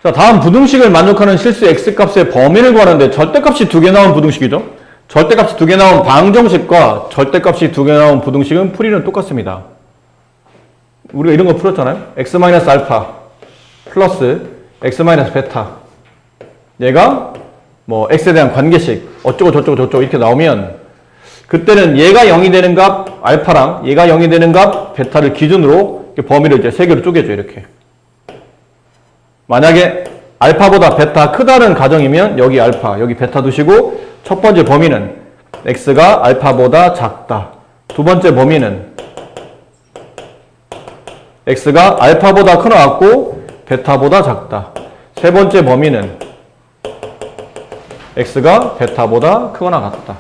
자, 다음 부등식을 만족하는 실수 x값의 범위를 구하는데 절대값이 두 개 나온 부등식이죠. 절대값이 두 개 나온 방정식과 절대값이 두 개 나온 부등식은 풀이는 똑같습니다. 우리가 이런 거 풀었잖아요. x-알파 플러스 x-베타. 얘가 뭐 x에 대한 관계식 어쩌고 저쩌고 저쩌고 이렇게 나오면 그때는 얘가 0이 되는 값 알파랑 얘가 0이 되는 값 베타를 기준으로 범위를 이제 세 개로 쪼개줘. 이렇게. 만약에 알파보다 베타 크다는 가정이면 여기 알파, 여기 베타 두시고 첫 번째 범위는 x가 알파보다 작다. 두 번째 범위는 x가 알파보다 크나같고 베타보다 작다. 세 번째 범위는 x가 베타보다 크거나 같다.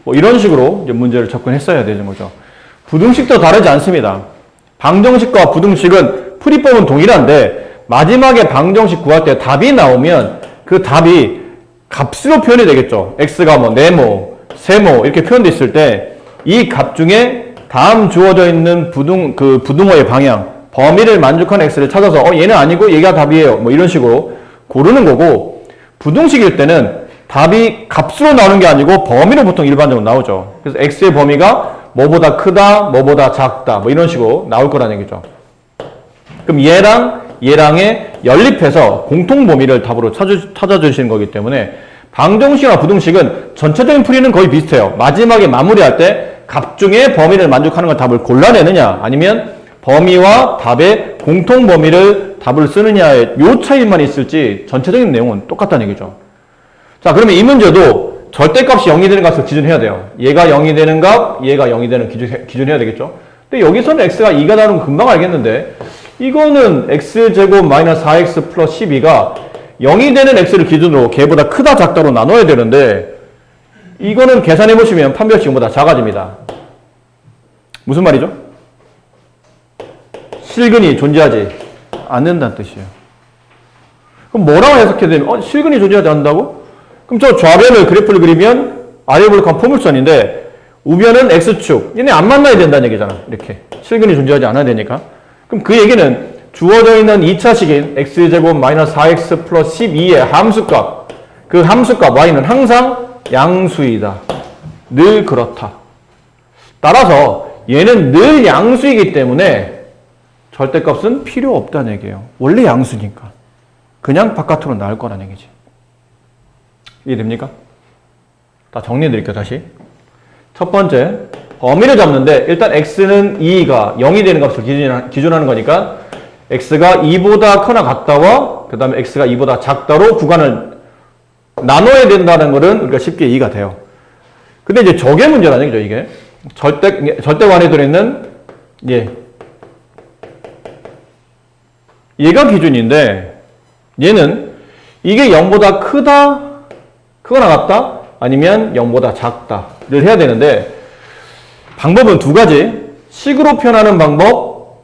뭐 이런 식으로 이제 문제를 접근했어야 되는 거죠. 부등식도 다르지 않습니다. 방정식과 부등식은 풀이법은 동일한데 마지막에 방정식 구할 때 답이 나오면 그 답이 값으로 표현이 되겠죠. x가 뭐 네모, 세모 이렇게 표현되어 있을 때 이 값 중에 다음 주어져 있는 부등호의 방향, 범위를 만족하는 x를 찾아서 얘는 아니고 얘가 답이에요. 뭐 이런 식으로 고르는 거고, 부등식일 때는 답이 값으로 나오는 게 아니고 범위로 보통 일반적으로 나오죠. 그래서 x의 범위가 뭐보다 크다, 뭐보다 작다 뭐 이런 식으로 나올 거라는 얘기죠. 그럼 얘랑의 연립해서 공통 범위를 답으로 찾아주시는 거기 때문에 방정식이나 부등식은 전체적인 풀이는 거의 비슷해요. 마지막에 마무리할 때 값 중에 범위를 만족하는 걸 답을 골라내느냐 아니면 범위와 답의 공통 범위를 답을 쓰느냐의 요 차이만 있을지 전체적인 내용은 똑같다는 얘기죠. 자, 그러면 이 문제도 절대값이 0이 되는 값을 기준해야 돼요. 얘가 0이 되는 값, 얘가 0이 되는 기준해야 되겠죠. 근데 여기서는 x가 2가 나오는 거 금방 알겠는데 이거는 x제곱 마이너스 4x 플러스 12가 0이 되는 x를 기준으로 걔보다 크다 작다로 나눠야 되는데 이거는 계산해보시면 판별식 0보다 작아집니다. 무슨 말이죠? 실근이 존재하지 않는다는 뜻이에요. 그럼 뭐라고 해석해야 되면 실근이 존재하지 않는다고? 그럼 저 좌변을 그래프를 그리면 아래 볼록한 포물선인데 우변은 x축. 얘네 안 만나야 된다는 얘기잖아. 이렇게. 실근이 존재하지 않아야 되니까. 그럼 그 얘기는 주어져 있는 2차식인 x제곱 마이너스 4x 플러스 12의 함수값, 그 함수값 y는 항상 양수이다. 늘 그렇다. 따라서 얘는 늘 양수이기 때문에 절대값은 필요 없다는 얘기예요. 원래 양수니까. 그냥 바깥으로 나올 거라는 얘기지. 이해됩니까? 다 정리해드릴게요, 다시. 첫 번째, 범위를 잡는데 일단 x는 2가 0이 되는 값을 기준하는 거니까 x가 2보다 크나 같다와 그 다음에 x가 2보다 작다로 구간을 나눠야 된다는 거는 우리가 쉽게 이해가 돼요. 근데 이제 저게 문제라는 얘기죠, 이게. 절대관에 들어있는 얘가 기준인데 얘는 이게 0보다 크거나 같다? 아니면 0보다 작다를 해야 되는데 방법은 두 가지. 식으로 표현하는 방법,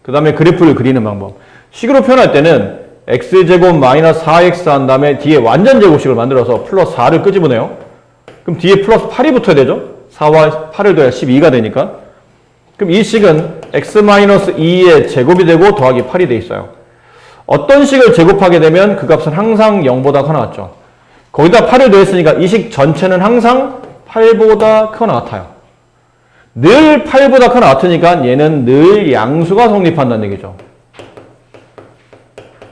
그 다음에 그래프를 그리는 방법. 식으로 표현할 때는 x제곱 마이너스 4x 한 다음에 뒤에 완전 제곱식을 만들어서 플러스 4를 끄집어내요. 그럼 뒤에 플러스 8이 붙어야 되죠? 4와 8을 더해 12가 되니까. 그럼 이 식은 x-2의 제곱이 되고 더하기 8이 돼 있어요. 어떤 식을 제곱하게 되면 그 값은 항상 0보다 크나 같죠. 거기다 8을 더했으니까 이 식 전체는 항상 8보다 크거나 같아요. 늘 8보다 크거나 같으니까 얘는 늘 양수가 성립한다는 얘기죠.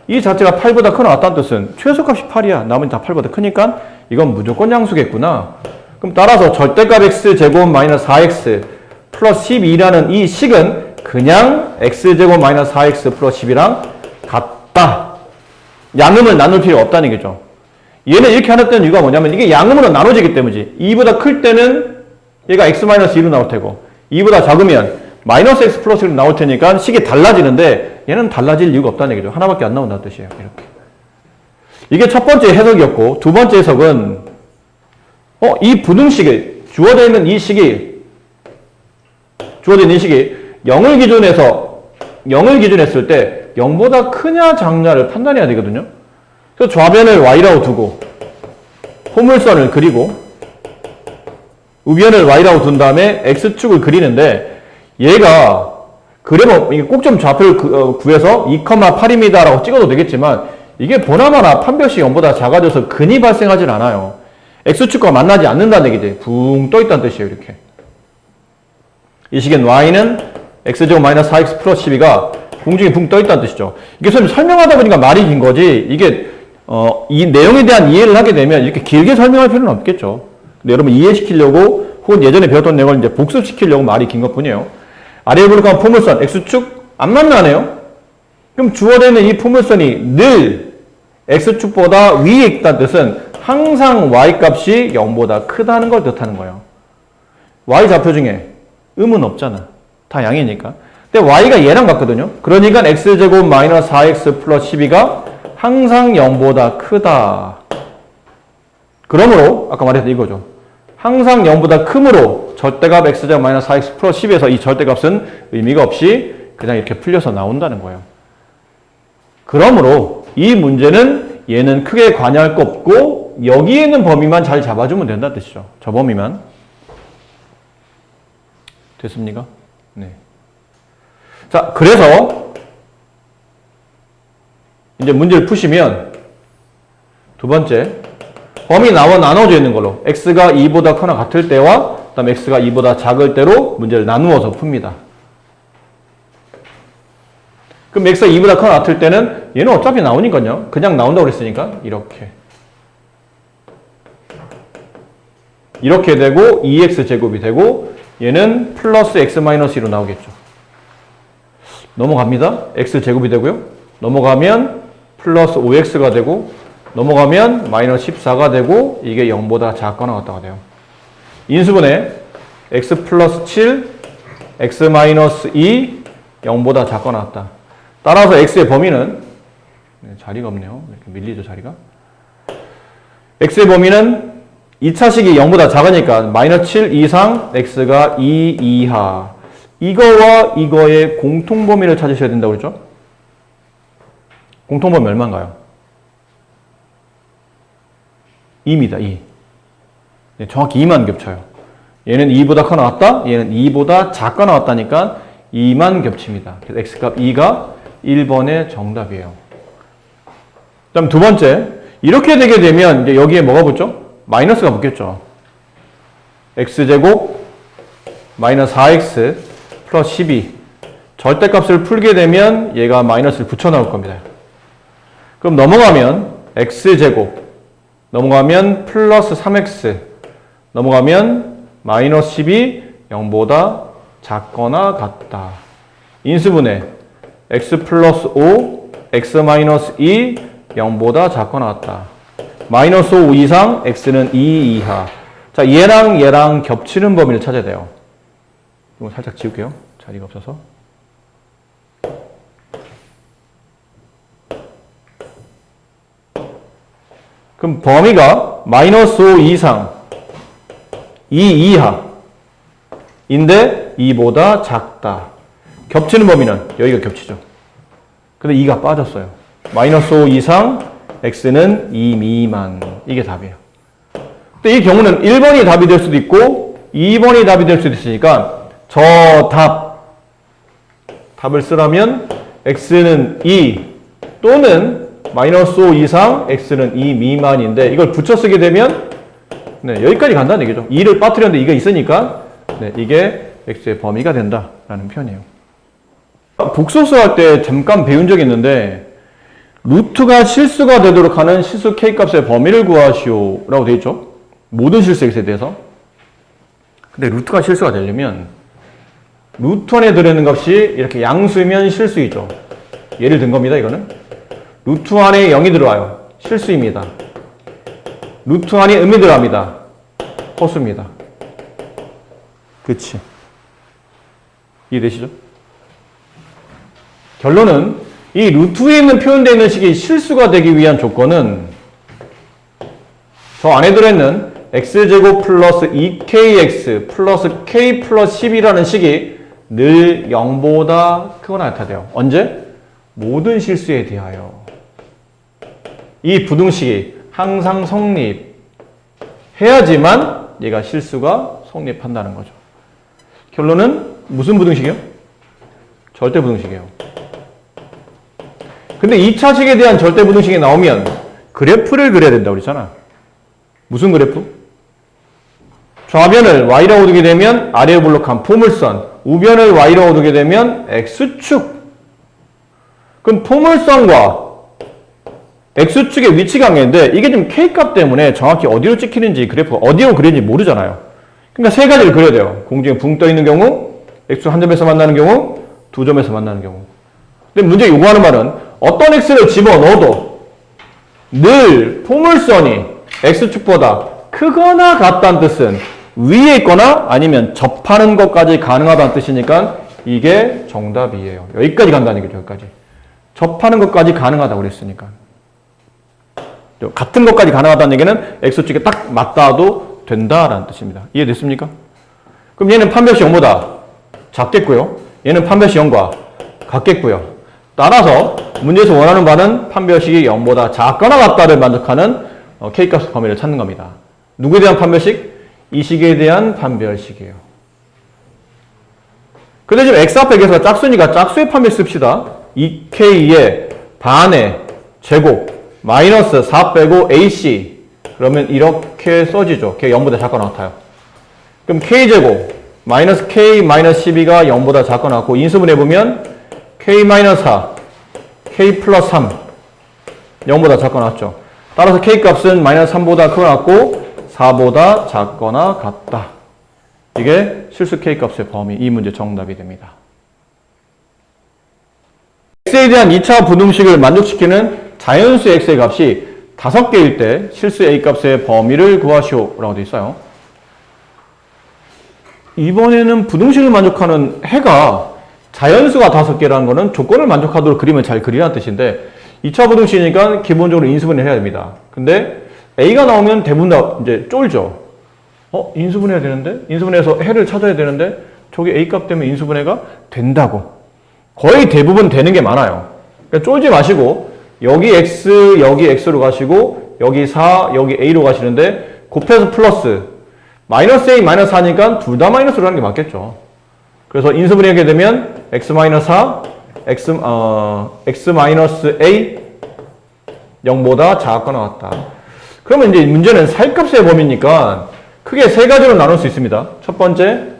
이 자체가 8보다 크거나 같다는 뜻은 최소값이 8이야. 나머지 다 8보다 크니까 이건 무조건 양수겠구나. 그럼 따라서 절대값 x제곱 마이너스 4x 플러스 12라는 이 식은 그냥 x제곱 마이너스 4x 플러스 10이랑 같다. 양음을 나눌 필요 없다는 얘기죠. 얘는 이렇게 하는 때는 이유가 뭐냐면 이게 양음으로 나눠지기 때문이지. 2보다 클 때는 얘가 x-2로 나올 테고 2보다 작으면 마이너스 x 플러스 1로 나올 테니까 식이 달라지는데 얘는 달라질 이유가 없다는 얘기죠. 하나밖에 안 나온다는 뜻이에요. 이렇게. 이게 첫 번째 해석이었고 두 번째 해석은 이 부등식이 주어져 있는 이 식이 0을 기준했을 때 0보다 크냐 작냐를 판단해야 되거든요. 그래서 좌변을 y라고 두고 포물선을 그리고 우변을 y라고 둔 다음에 x축을 그리는데 얘가 그러면 꼭 좀 좌표를 구해서 2,8입니다 라고 찍어도 되겠지만 이게 보나마나 판별식 0보다 작아져서 근이 발생하진 않아요. x축과 만나지 않는다는 얘기지. 붕 떠있다는 뜻이에요. 이렇게. 이 식엔 y는 x제곱 마이너스 4x 플러스 12가 공중에 붕 떠있다는 뜻이죠. 이게 설명하다 보니까 말이 긴 거지, 이게 이 내용에 대한 이해를 하게 되면 이렇게 길게 설명할 필요는 없겠죠. 근데 여러분 이해시키려고 혹은 예전에 배웠던 내용을 이제 복습시키려고 말이 긴 것 뿐이에요. 아래에 볼록한 포물선 x축 안 만나네요. 그럼 주어되는 이 포물선이 늘 x축보다 위에 있다는 뜻은 항상 y값이 0보다 크다는 걸 뜻하는 거예요. y좌표 중에 음은 없잖아. 다 양이니까. 근데 y가 얘랑 같거든요. 그러니까 x제곱 마이너스 4x 플러스 12가 항상 0보다 크다. 그러므로 아까 말했던 이거죠. 항상 0보다 크므로 절대값 x제곱 마이너스 4x 플러스 12에서 이 절대값은 의미가 없이 그냥 이렇게 풀려서 나온다는 거예요. 그러므로 이 문제는 얘는 크게 관여할 거 없고 여기에 있는 범위만 잘 잡아주면 된다는 뜻이죠. 저 범위만. 됐습니까? 네. 자, 그래서 이제 문제를 푸시면 두 번째 범위 나눠져 있는 걸로 x가 2보다 크거나 같을 때와 그 다음에 x가 2보다 작을 때로 문제를 나누어서 풉니다. 그럼 x가 2보다 크거나 같을 때는 얘는 어차피 나오니까요. 그냥 나온다고 그랬으니까 이렇게 되고 2x 제곱이 되고 얘는 플러스 x 마이너스 2로 나오겠죠. 넘어갑니다. x 제곱이 되고요. 넘어가면 플러스 5x가 되고 넘어가면 마이너스 14가 되고 이게 0보다 작거나 같다가 돼요. 인수분해 x 플러스 7, x 마이너스 2, 0보다 작거나 같다. 따라서 x의 범위는 자리가 없네요. 이렇게 밀리죠, 자리가. x의 범위는 2차식이 0보다 작으니까 마이너스 7 이상 x가 2 이하. 이거와 이거의 공통범위를 찾으셔야 된다고 그랬죠? 공통범위 얼마인가요? 2입니다. 2. 네, 정확히 2만 겹쳐요. 얘는 2보다 커 나왔다. 얘는 2보다 작거 나왔다니까 2만 겹칩니다. 그래서 x값 2가 1번의 정답이에요. 그 다음 두 번째. 이렇게 되게 되면 이제 여기에 뭐가 붙죠? 마이너스가 붙겠죠. x제곱 마이너스 4x 플러스 12. 절대값을 풀게 되면 얘가 마이너스를 붙여 나올 겁니다. 그럼 넘어가면 x제곱 넘어가면 플러스 3x 넘어가면 마이너스 12 0보다 작거나 같다. 인수분해 x 플러스 5 x 마이너스 2 0보다 작거나 같다. 마이너스 5 이상 x는 2 이하. 자, 얘랑 겹치는 범위를 찾아야 돼요. 이거 살짝 지울게요. 자리가 없어서. 그럼 범위가 마이너스 5 이상 2 이하인데 2보다 작다. 겹치는 범위는 여기가 겹치죠. 근데 2가 빠졌어요. 마이너스 5 이상 x는 2 미만. 이게 답이에요. 근데 이 경우는 1번이 답이 될 수도 있고 2번이 답이 될 수도 있으니까 저 답을 쓰라면 x는 2 또는 마이너스 5 이상 x는 2 미만인데 이걸 붙여 쓰게 되면 네, 여기까지 간다는 얘기죠. 2를 빠뜨렸는데 2가 있으니까 네, 이게 x의 범위가 된다라는 표현이에요. 복소수 할 때 잠깐 배운 적이 있는데 루트가 실수가 되도록 하는 실수 k값의 범위를 구하시오 라고 되어 있죠. 모든 실수 x에 대해서. 근데 루트가 실수가 되려면 루트 안에 들어있는 값이 이렇게 양수면 실수이죠. 예를 든 겁니다. 이거는 루트 안에 0이 들어와요. 실수입니다. 루트 안에 음이 들어갑니다. 허수입니다. 그치? 이해되시죠? 결론은 이 루트에 있는 표현되어 있는 식이 실수가 되기 위한 조건은 저 안에 들어있는 x제곱 플러스 2kx 플러스 k 플러스 10이라는 식이 늘 0보다 크거나 같아야 돼요. 언제? 모든 실수에 대하여. 이 부등식이 항상 성립해야지만 얘가 실수가 성립한다는 거죠. 결론은 무슨 부등식이요? 절대 부등식이에요. 근데 2차식에 대한 절대부등식이 나오면 그래프를 그려야 된다고 그랬잖아. 무슨 그래프? 좌변을 y라고 두게 되면 아래에 볼록한 포물선, 우변을 y라고 두게 되면 x축. 그럼 포물선과 x축의 위치 관계인데 이게 좀 k값 때문에 정확히 어디로 찍히는지 그래프가 어디로 그리는지 모르잖아요. 그러니까 세 가지를 그려야 돼요. 공중에 붕 떠 있는 경우, x 한 점에서 만나는 경우, 두 점에서 만나는 경우. 근데 문제 요구하는 말은 어떤 x를 집어넣어도 늘 포물선이 x축보다 크거나 같다는 뜻은 위에 있거나 아니면 접하는 것까지 가능하다는 뜻이니까 이게 정답이에요. 여기까지 간다는 얘기죠. 여기까지. 접하는 것까지 가능하다고 그랬으니까. 같은 것까지 가능하다는 얘기는 x축에 딱 맞닿아도 된다라는 뜻입니다. 이해됐습니까? 그럼 얘는 판별식 0보다 작겠고요. 얘는 판별식 0과 같겠고요. 따라서 문제에서 원하는 바는 판별식이 0보다 작거나 같다를 만족하는 k값 범위를 찾는 겁니다. 누구에 대한 판별식? 이 식에 대한 판별식이에요. 근데 지금 x 앞에 계속 짝수니까 짝수의 판별식 씁시다. 2k의 반의 제곱 마이너스 4 빼고 ac 그러면 이렇게 써지죠. k 0보다 작거나 같아요. 그럼 k제곱 마이너스 k 마이너스 12가 0보다 작거나 같고 인수분해보면 k 마이너스 4 k 플러스 3 0보다 작거나 같죠. 따라서 k 값은 마이너스 3보다 크거나 같고 4보다 작거나 같다. 이게 실수 k 값의 범위, 이 문제 정답이 됩니다. x에 대한 2차 부등식을 만족시키는 자연수 x의 값이 5개일 때 실수 a 값의 범위를 구하시오 라고 되어 있어요. 이번에는 부등식을 만족하는 해가 자연수가 5개라는 거는 조건을 만족하도록 그림을 잘 그리라는 뜻인데 2차 부등식이니까 기본적으로 인수분해를 해야 됩니다. 근데 a가 나오면 대부분 다 이제 쫄죠. 인수분해해야 되는데? 인수분해해서 해를 찾아야 되는데 저게 a 값 때문에 인수분해가 된다고. 거의 대부분 되는 게 많아요. 그러니까 쫄지 마시고 여기 x, 여기 x로 가시고 여기 4, 여기 a로 가시는데 곱해서 플러스 마이너스 a, 마이너스 4니까 둘 다 마이너스로 하는 게 맞겠죠. 그래서 인수분해하게 되면 x 마이너스 4, x 마이너스 a 0보다 작거나 같다. 그러면 이제 문제는 사이값의 범위니까 크게 세 가지로 나눌 수 있습니다. 첫 번째,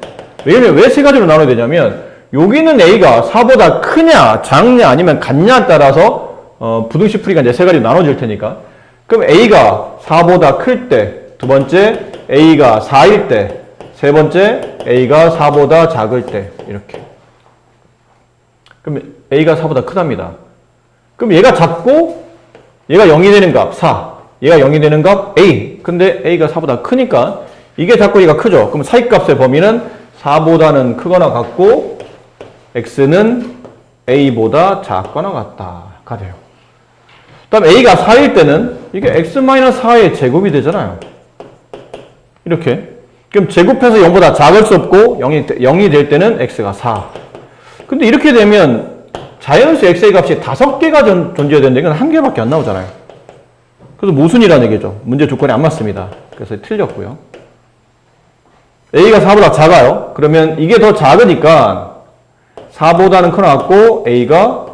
왜 세 가지로 나눠야 되냐면 여기는 a가 4보다 크냐, 작냐, 아니면 같냐에 따라서 부등식 풀이가 이제 세 가지로 나눠질 테니까. 그럼 a가 4보다 클 때, 두 번째 a가 4일 때, 세 번째 a가 4보다 작을 때 이렇게. 그럼 a가 4보다 크답니다. 그럼 얘가 작고 얘가 0이 되는 값 4, 얘가 0이 되는 값 a. 근데 a가 4보다 크니까 이게 작고 얘가 크죠. 그럼 사이값의 범위는 4보다는 크거나 같고 x는 a보다 작거나 같다가 돼요. 그다음 a가 4일 때는 이게 x-4의 제곱이 되잖아요. 이렇게. 그럼 제곱해서 0보다 작을 수 없고 0이 될 때는 x가 4. 근데 이렇게 되면 자연수 x의 값이 5개가 존재해야 되는데 이건 1개밖에 안 나오잖아요. 그래서 모순이라는 얘기죠. 문제 조건이 안 맞습니다. 그래서 틀렸고요. a가 4보다 작아요. 그러면 이게 더 작으니까 4보다는 커나갔고 x가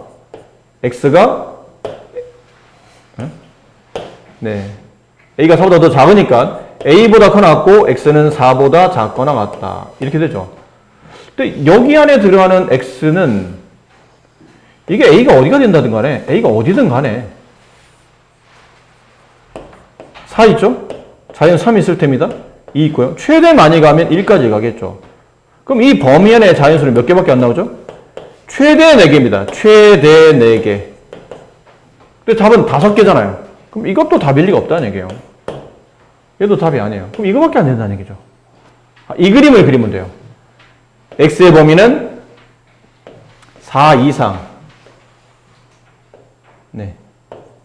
a가 4보다 더 작으니까 a보다 커나갔고 x는 4보다 작거나 같다. 이렇게 되죠. 근데 여기 안에 들어가는 x는 이게 a가 어디가 된다든 간에 a가 어디든 간에 4 있죠? 자연 3 있을 테입니다. 2 있고요. 최대 많이 가면 1까지 가겠죠. 그럼 이 범위 안에 자연수는 몇 개밖에 안 나오죠? 최대 4개입니다. 최대 4개. 근데 답은 5개잖아요. 그럼 이것도 답일 리가 없다는 얘기예요. 얘도 답이 아니에요. 그럼 이거밖에 안 된다는 얘기죠. 이 그림을 그리면 돼요. x의 범위는 4 이상,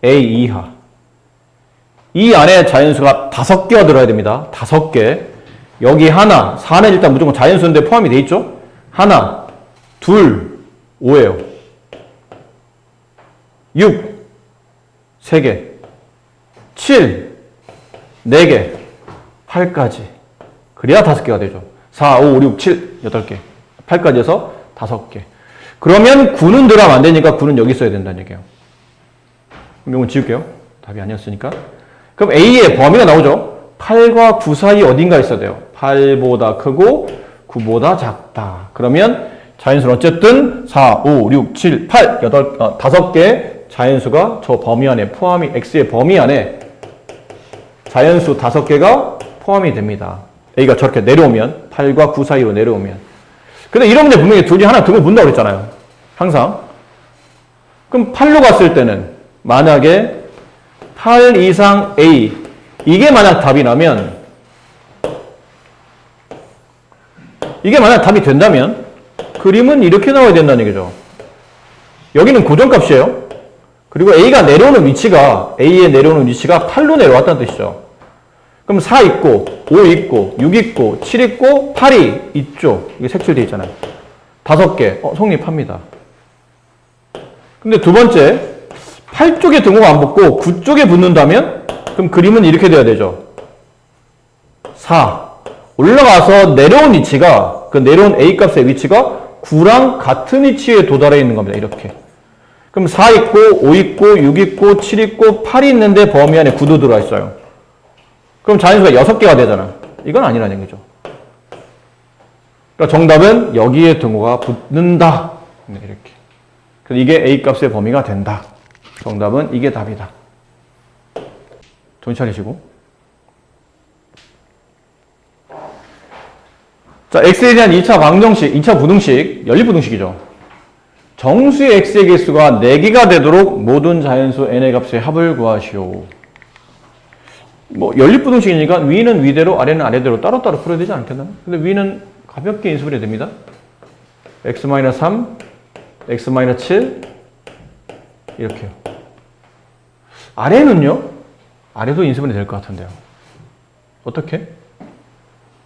a 이하. 이 안에 자연수가 5개가 들어야 됩니다. 5개. 여기 하나, 4는 일단 무조건 자연수인데 포함이 돼 있죠? 하나, 둘, 5예요. 6, 3개. 7, 4개. 8까지. 그래야 5개가 되죠. 4, 5, 6, 7, 8개. 8까지 해서 5개. 그러면 9는 들어가면 안 되니까 9는 여기 있어야 된다는 얘기예요. 그럼 이건 지울게요. 답이 아니었으니까. 그럼 A의 범위가 나오죠. 8과 9 사이 어딘가 있어야 돼요. 8보다 크고 9보다 작다. 그러면 자연수는 어쨌든 4, 5, 6, 7, 8, 5개 자연수가 저 범위 안에 포함이, X의 범위 안에 자연수 5개가 포함이 됩니다. A가 저렇게 내려오면, 8과 9 사이로 내려오면. 근데 이런 문제 분명히 둘 중에 하나 등을 문다고 그랬잖아요. 항상. 그럼 8로 갔을 때는 만약에 8 이상 A, 이게 만약 답이 나면, 이게 만약 답이 된다면 그림은 이렇게 나와야 된다는 얘기죠. 여기는 고정값이에요. 그리고 A가 내려오는 위치가, A에 내려오는 위치가 8로 내려왔다는 뜻이죠. 그럼 4 있고, 5 있고, 6 있고, 7 있고, 8이 있죠. 이게 색칠되어 있잖아요. 5개, 성립합니다. 근데 두 번째, 8 쪽에 등호가 안 붙고 9 쪽에 붙는다면 그럼 그림은 이렇게 돼야 되죠. 4. 올라가서 내려온 위치가, 그 내려온 A 값의 위치가 9랑 같은 위치에 도달해 있는 겁니다. 이렇게. 그럼 4 있고, 5 있고, 6 있고, 7 있고, 8이 있는데 범위 안에 9도 들어와 있어요. 그럼 자연수가 6개가 되잖아. 이건 아니라는 얘기죠. 그러니까 정답은 여기에 등호가 붙는다. 네, 이렇게. 그래서 이게 A 값의 범위가 된다. 정답은 이게 답이다. 정신 차리시고. 자, X에 대한 2차 방정식, 2차 부등식, 연립부등식이죠. 정수의 X의 개수가 4개가 되도록 모든 자연수 N의 값의 합을 구하시오. 연립부등식이니까 위는 위대로, 아래는 아래대로 따로따로 풀어야 되지 않겠나? 근데 위는 가볍게 인수분해 됩니다. x-3, x-7, 이렇게요. 아래는요? 아래도 인수분해 될 것 같은데요. 어떻게?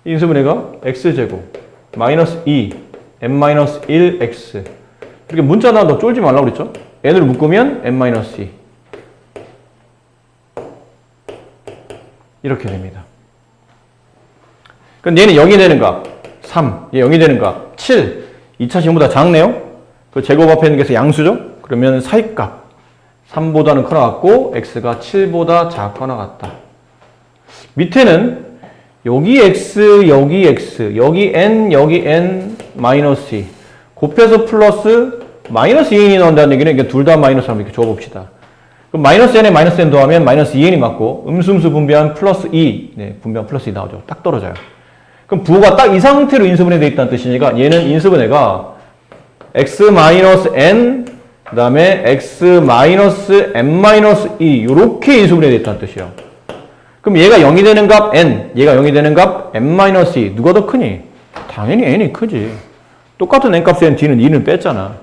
인수분해가 x제곱, 마이너스 2, n-1x. 이렇게 문자 나와도 쫄지 말라고 그랬죠? n으로 묶으면 n-2. 이렇게 됩니다. 그럼 얘는 0이 되는 값, 3. 얘 0이 되는 값, 7. 2차 시험보다 작네요? 그 제곱 앞에 있는 게 양수죠? 그러면 사이값. 3보다는 커 나갔고, x가 7보다 작거나 같다. 밑에는 여기 x, 여기 x, 여기 n, 여기 n, 마이너스 2. 곱해서 플러스 마이너스 2n이 나온다는 얘기는 이게 둘 다 마이너스라고 이렇게 줘봅시다. 그럼 마이너스 n에 마이너스 n 더하면 마이너스 2n이 맞고 음수 분배한 플러스 2, 네, 분배한 플러스 2 나오죠. 딱 떨어져요. 그럼 부호가 딱 이 상태로 인수분해되어 있다는 뜻이니까 얘는 인수분해가 x-n 그 다음에 x-n-2 이렇게 인수분해되어 있다는 뜻이에요. 그럼 얘가 0이 되는 값 n, 얘가 0이 되는 값 n-2 누가 더 크니? 당연히 n이 크지. 똑같은 n 값에 d는 2는 뺐잖아.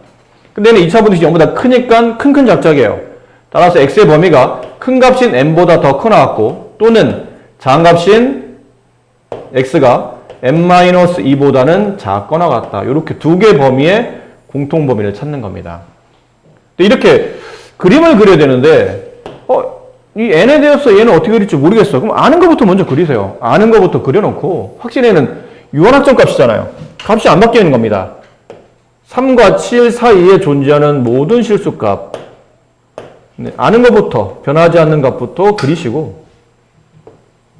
근데 얘는 2차 분식이 0보다 크니까 큰 작작이에요. 따라서 x의 범위가 큰 값인 n보다 더 커 나왔고 또는 작은 값인 x가 n-2보다는 작거나 같다. 이렇게 두 개의 범위의 공통 범위를 찾는 겁니다. 이렇게 그림을 그려야 되는데 이 n에 대해서 얘는 어떻게 그릴지 모르겠어. 그럼 아는 것부터 먼저 그리세요. 아는 것부터 그려놓고 확실히 얘는 유한학점 값이잖아요. 값이 안 바뀌는 겁니다. 3과 7 사이에 존재하는 모든 실수값, 네, 아는 것부터, 변하지 않는 값부터 그리시고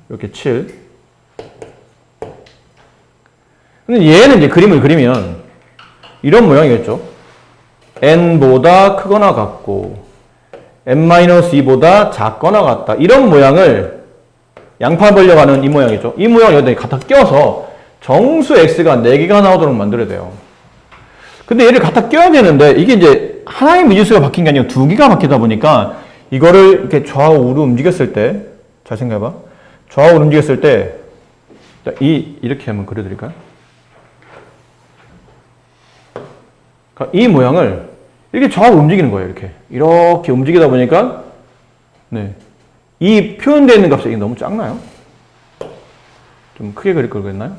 이렇게 7. 근데 얘는 이제 그림을 그리면 이런 모양이겠죠. n보다 크거나 같고 n-2보다 작거나 같다. 이런 모양을 양파 벌려가는 이 모양이죠. 이 모양을 여기다 갖다 껴서 정수 x가 4개가 나오도록 만들어야 돼요. 근데 얘를 갖다 껴야 되는데 이게 이제 하나의 미지수가 바뀐 게 아니라 2개가 바뀌다 보니까 이거를 이렇게 좌우로 움직였을 때, 잘 생각해봐. 좌우로 움직였을 때 이렇게 한번 그려드릴까요? 그러니까 이 모양을 이렇게 좌우로 움직이는 거예요. 이렇게 움직이다 보니까 네, 이 표현되어 있는 값이 너무 작나요? 좀 크게 그릴 걸 그랬나요?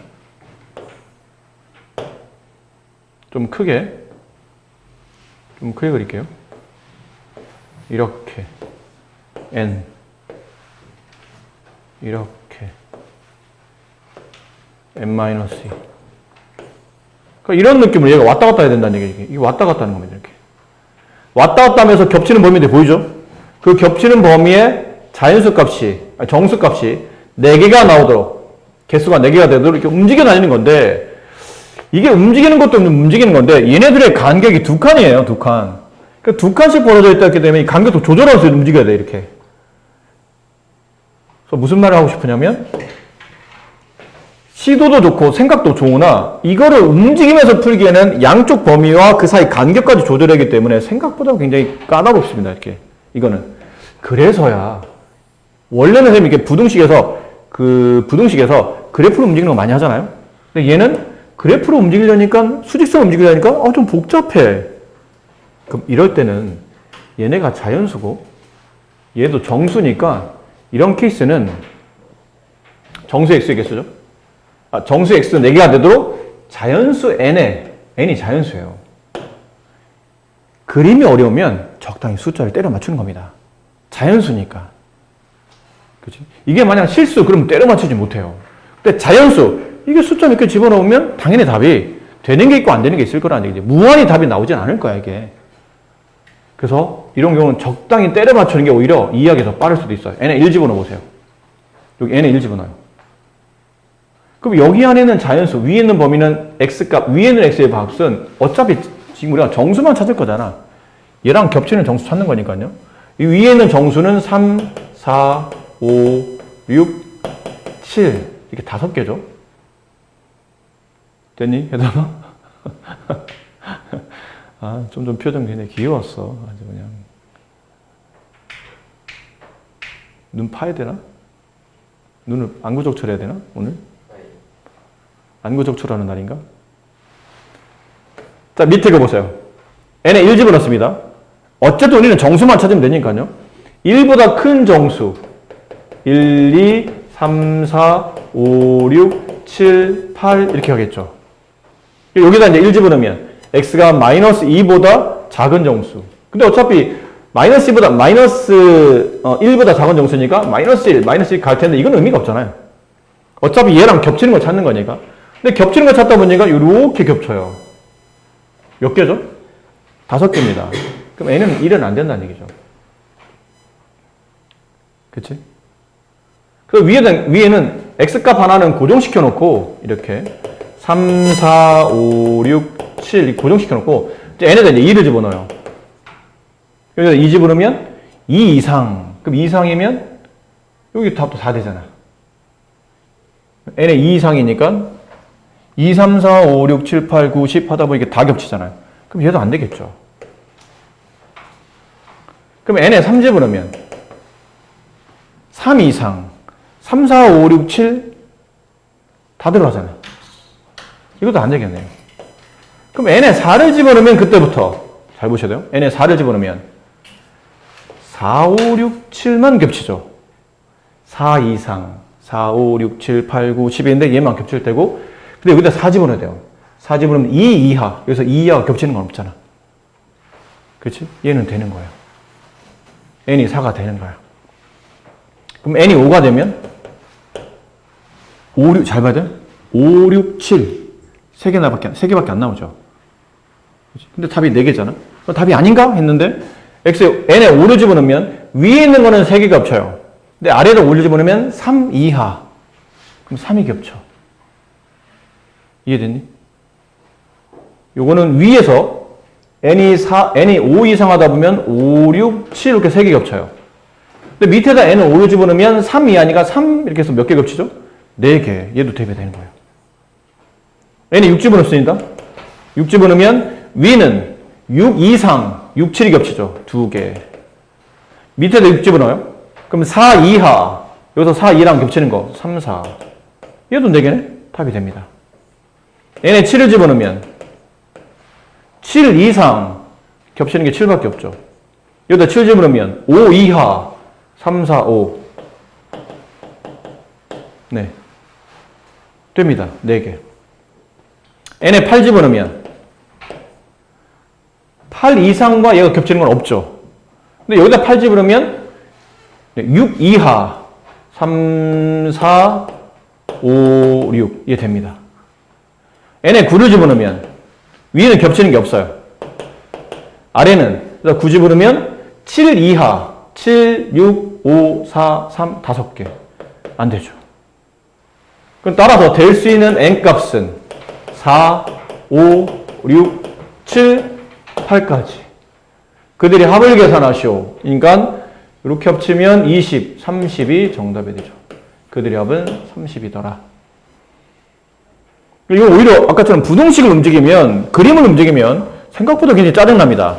좀 크게 그릴게요. 이렇게 n 이렇게 n-2 그러니까 이런 느낌으로 얘가 왔다 갔다 해야 된다는 얘기죠. 이게 왔다 갔다 하는 겁니다. 이렇게 왔다 갔다 하면서 겹치는 범위인데 보이죠? 그 겹치는 범위에 자연수 값이, 정수 값이 4개가 나오도록, 개수가 4개가 되도록 이렇게 움직여 다니는 건데, 이게 움직이는 것도 움직이는 건데, 얘네들의 간격이 2칸이에요, 2칸. 그러니까 2칸씩 벌어져 있기 때문에 이 간격도 조절하면서 움직여야 돼, 이렇게. 그래서 무슨 말을 하고 싶으냐면, 시도도 좋고 생각도 좋으나 이거를 움직이면서 풀기에는 양쪽 범위와 그 사이 간격까지 조절하기 때문에 생각보다 굉장히 까다롭습니다. 이렇게 이거는 그래서야 원래는 선생님 이렇게 부등식에서 그래프로 움직이는 거 많이 하잖아요. 근데 얘는 그래프로 움직이려니까 수직선으로 움직이려니까 좀 복잡해. 그럼 이럴 때는 얘네가 자연수고 얘도 정수니까 이런 케이스는 정수 x의 개수죠. 정수 x 4개가 되도록 자연수 n이 자연수예요. 그림이 어려우면 적당히 숫자를 때려 맞추는 겁니다. 자연수니까. 그치? 이게 만약 실수, 그러면 때려 맞추지 못해요. 근데 자연수, 이게 숫자 몇 개 집어넣으면 당연히 답이 되는 게 있고 안 되는 게 있을 거라는 얘기지. 무한히 답이 나오진 않을 거야, 이게. 그래서 이런 경우는 적당히 때려 맞추는 게 오히려 이해하기 더 빠를 수도 있어요. n에 1 집어넣어 보세요. 여기 n에 1 집어넣어요. 그럼 여기 안에는 자연수, 위에 있는 범위는 x값, 위에 있는 x의 값은 어차피 지금 우리가 정수만 찾을 거잖아. 얘랑 겹치는 정수 찾는 거니까요. 이 위에 있는 정수는 3, 4, 5, 6, 7 이렇게 5개죠. 됐니? 얘들아? 좀 표정 굉장히 귀여웠어. 아주 그냥. 눈 파야 되나? 눈을 안구적철해야 되나? 오늘? 안구적출하는 날인가? 자, 밑에 거 보세요. n에 1 집어넣습니다. 어쨌든 우리는 정수만 찾으면 되니까요. 1보다 큰 정수. 1, 2, 3, 4, 5, 6, 7, 8 이렇게 가겠죠. 여기다 이제 1 집어넣으면 x가 마이너스 2보다 작은 정수. 근데 어차피 마이너스 1보다 작은 정수니까 마이너스 1, 마이너스 1 갈 텐데 이건 의미가 없잖아요. 어차피 얘랑 겹치는 걸 찾는 거니까. 근데 겹치는 걸 찾다 보니까 이렇게 겹쳐요. 몇 개죠? 5개입니다. 그럼 n은 1은 안 된다는 얘기죠. 그치? 그래서 위에는 x값 하나는 고정시켜 놓고 이렇게 3, 4, 5, 6, 7 고정시켜 놓고 이제 n에다 이제 2를 집어넣어요. 여기다 2 집어넣으면 2 이상. 그럼 2 이상이면 여기 답도 4 되잖아. n에 2 이상이니까 2, 3, 4, 5, 6, 7, 8, 9, 10 하다 보니까 다 겹치잖아요. 그럼 얘도 안 되겠죠. 그럼 n에 3 집어넣으면 3 이상, 3, 4, 5, 6, 7 다 들어가잖아요. 이것도 안 되겠네요. 그럼 n에 4를 집어넣으면 그때부터 잘 보셔야 돼요. n에 4를 집어넣으면 4, 5, 6, 7만 겹치죠. 4 이상, 4, 5, 6, 7, 8, 9, 10인데 얘만 겹칠 때고 근데 여기다 4 집어넣어야 돼요. 4 집어넣으면 2 이하. 여기서 2 이하가 겹치는 건 없잖아. 그렇지? 얘는 되는 거예요. n이 4가 되는 거야. 그럼 n이 5가 되면 5, 6, 잘 봐야 돼. 5, 6, 7. 3개밖에 안 나오죠. 그치? 근데 답이 4개잖아. 그럼 답이 아닌가? 했는데 n에 5를 집어넣으면 위에 있는 거는 3개 겹쳐요. 근데 아래로 5를 집어넣으면 3 이하. 그럼 3이 겹쳐. 이해됐니? 요거는 위에서 n이 5 이상 하다 보면 5, 6, 7 이렇게 3개 겹쳐요. 근데 밑에다 n을 5를 집어넣으면 3 이하니까 3 이렇게 해서 몇 개 겹치죠? 4개. 얘도 대비되는 거예요. n이 6 집어넣습니다. 6 집어넣으면 위는 6 이상, 6, 7이 겹치죠. 2개. 밑에다 6 집어넣어요. 그럼 4 이하. 여기서 4 이하랑 겹치는 거. 3, 4. 얘도 4개네? 답이 됩니다. n에 7을 집어넣으면 7 이상 겹치는 게 7밖에 없죠. 여기다 7 집어넣으면 5 이하 3, 4, 5 네 됩니다. 4개. n에 8 집어넣으면 8 이상과 얘가 겹치는 건 없죠. 근데 여기다 8 집어넣으면 6 이하 3, 4, 5, 6 이게 됩니다. n에 9를 집어넣으면 위에는 겹치는 게 없어요. 아래는 9 집어넣으면 7 이하 7, 6, 5, 4, 3, 5개. 안 되죠. 그럼 따라서 될 수 있는 n값은 4, 5, 6, 7, 8까지. 그들이 합을 계산하시오. 그러니까 이렇게 합치면 20, 30이 정답이 되죠. 그들의 합은 30이더라. 이거 오히려 아까처럼 부등식을 움직이면, 그림을 움직이면 생각보다 굉장히 짜증납니다.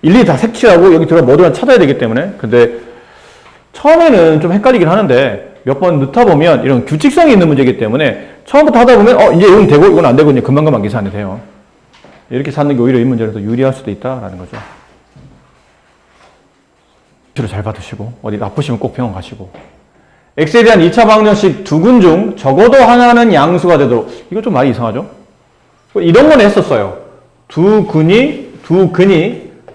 일일이 다 색칠하고 여기 들어가 뭐든 찾아야 되기 때문에. 근데 처음에는 좀 헷갈리긴 하는데 몇 번 넣다 보면 이런 규칙성이 있는 문제이기 때문에 처음부터 하다 보면 이제 이건 되고 이건 안 되고 이제 금방금방 계산이 돼요. 이렇게 찾는 게 오히려 이 문제를 더 유리할 수도 있다라는 거죠. 치료 잘 받으시고 어디 아프시면 꼭 병원 가시고. x에 대한 2차 방정식 두 근 중 적어도 하나는 양수가 되도록. 이거 좀 많이 이상하죠? 이런 건 했었어요. 두 근이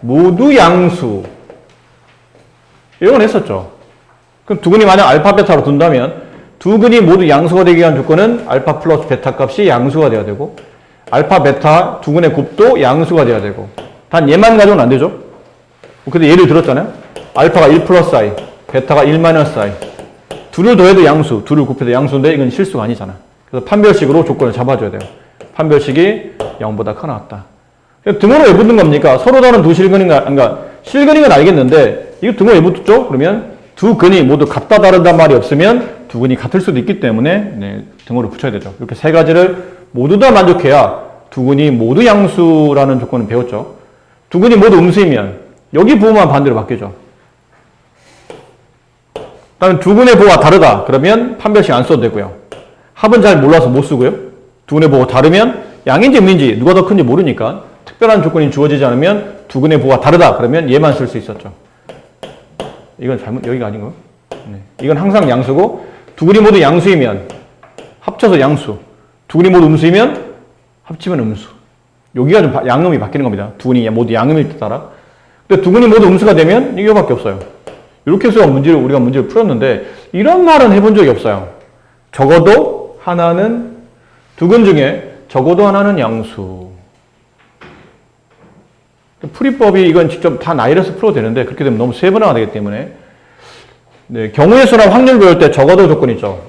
모두 양수. 이런 건 했었죠. 그럼 두 근이 만약 알파 베타로 둔다면 두 근이 모두 양수가 되기 위한 조건은 알파 플러스 베타 값이 양수가 돼야 되고 알파 베타 두 근의 곱도 양수가 돼야 되고 단 얘만 가지고는 안 되죠. 근데 예를 들었잖아요. 알파가 1 플러스 i, 베타가 1 마이너스 i. 둘을 더해도 양수, 둘을 곱해도 양수인데 이건 실수가 아니잖아. 그래서 판별식으로 조건을 잡아줘야 돼요. 판별식이 0보다 커 나왔다. 등호로 왜 붙는 겁니까? 서로 다른 두 실근인가, 그러니까 실근인 건 알겠는데 이거 등호 왜 붙죠? 그러면 두 근이 모두 같다 다르단 말이 없으면 두 근이 같을 수도 있기 때문에 등호를 붙여야 되죠. 이렇게 세 가지를 모두 다 만족해야 두 근이 모두 양수라는 조건을 배웠죠. 두 근이 모두 음수이면 여기 부호만 반대로 바뀌죠. 다음 두 근의 부호가 다르다. 그러면 판별식 안 써도 되고요. 합은 잘 몰라서 못 쓰고요. 두 근의 부호가 다르면 양인지 음인지 누가 더 큰지 모르니까 특별한 조건이 주어지지 않으면 두 근의 부호가 다르다. 그러면 얘만 쓸 수 있었죠. 이건 잘못, 여기가 아닌가요? 네. 이건 항상 양수고 두 근이 모두 양수이면 합쳐서 양수. 두 근이 모두 음수이면 합치면 음수. 여기가 좀 양음이 바뀌는 겁니다. 두 근이 모두 양음일 따라. 근데 두 근이 모두 음수가 되면 이거밖에 없어요. 이렇게 해서 우리가 문제를 풀었는데 이런 말은 해본 적이 없어요. 적어도 하나는 두 근 중에 적어도 하나는 양수. 풀이법이 이건 직접 다 나열해서 풀어도 되는데 그렇게 되면 너무 세분화가 되기 때문에 네, 경우의 수나 확률 배울 때 적어도 조건 있죠.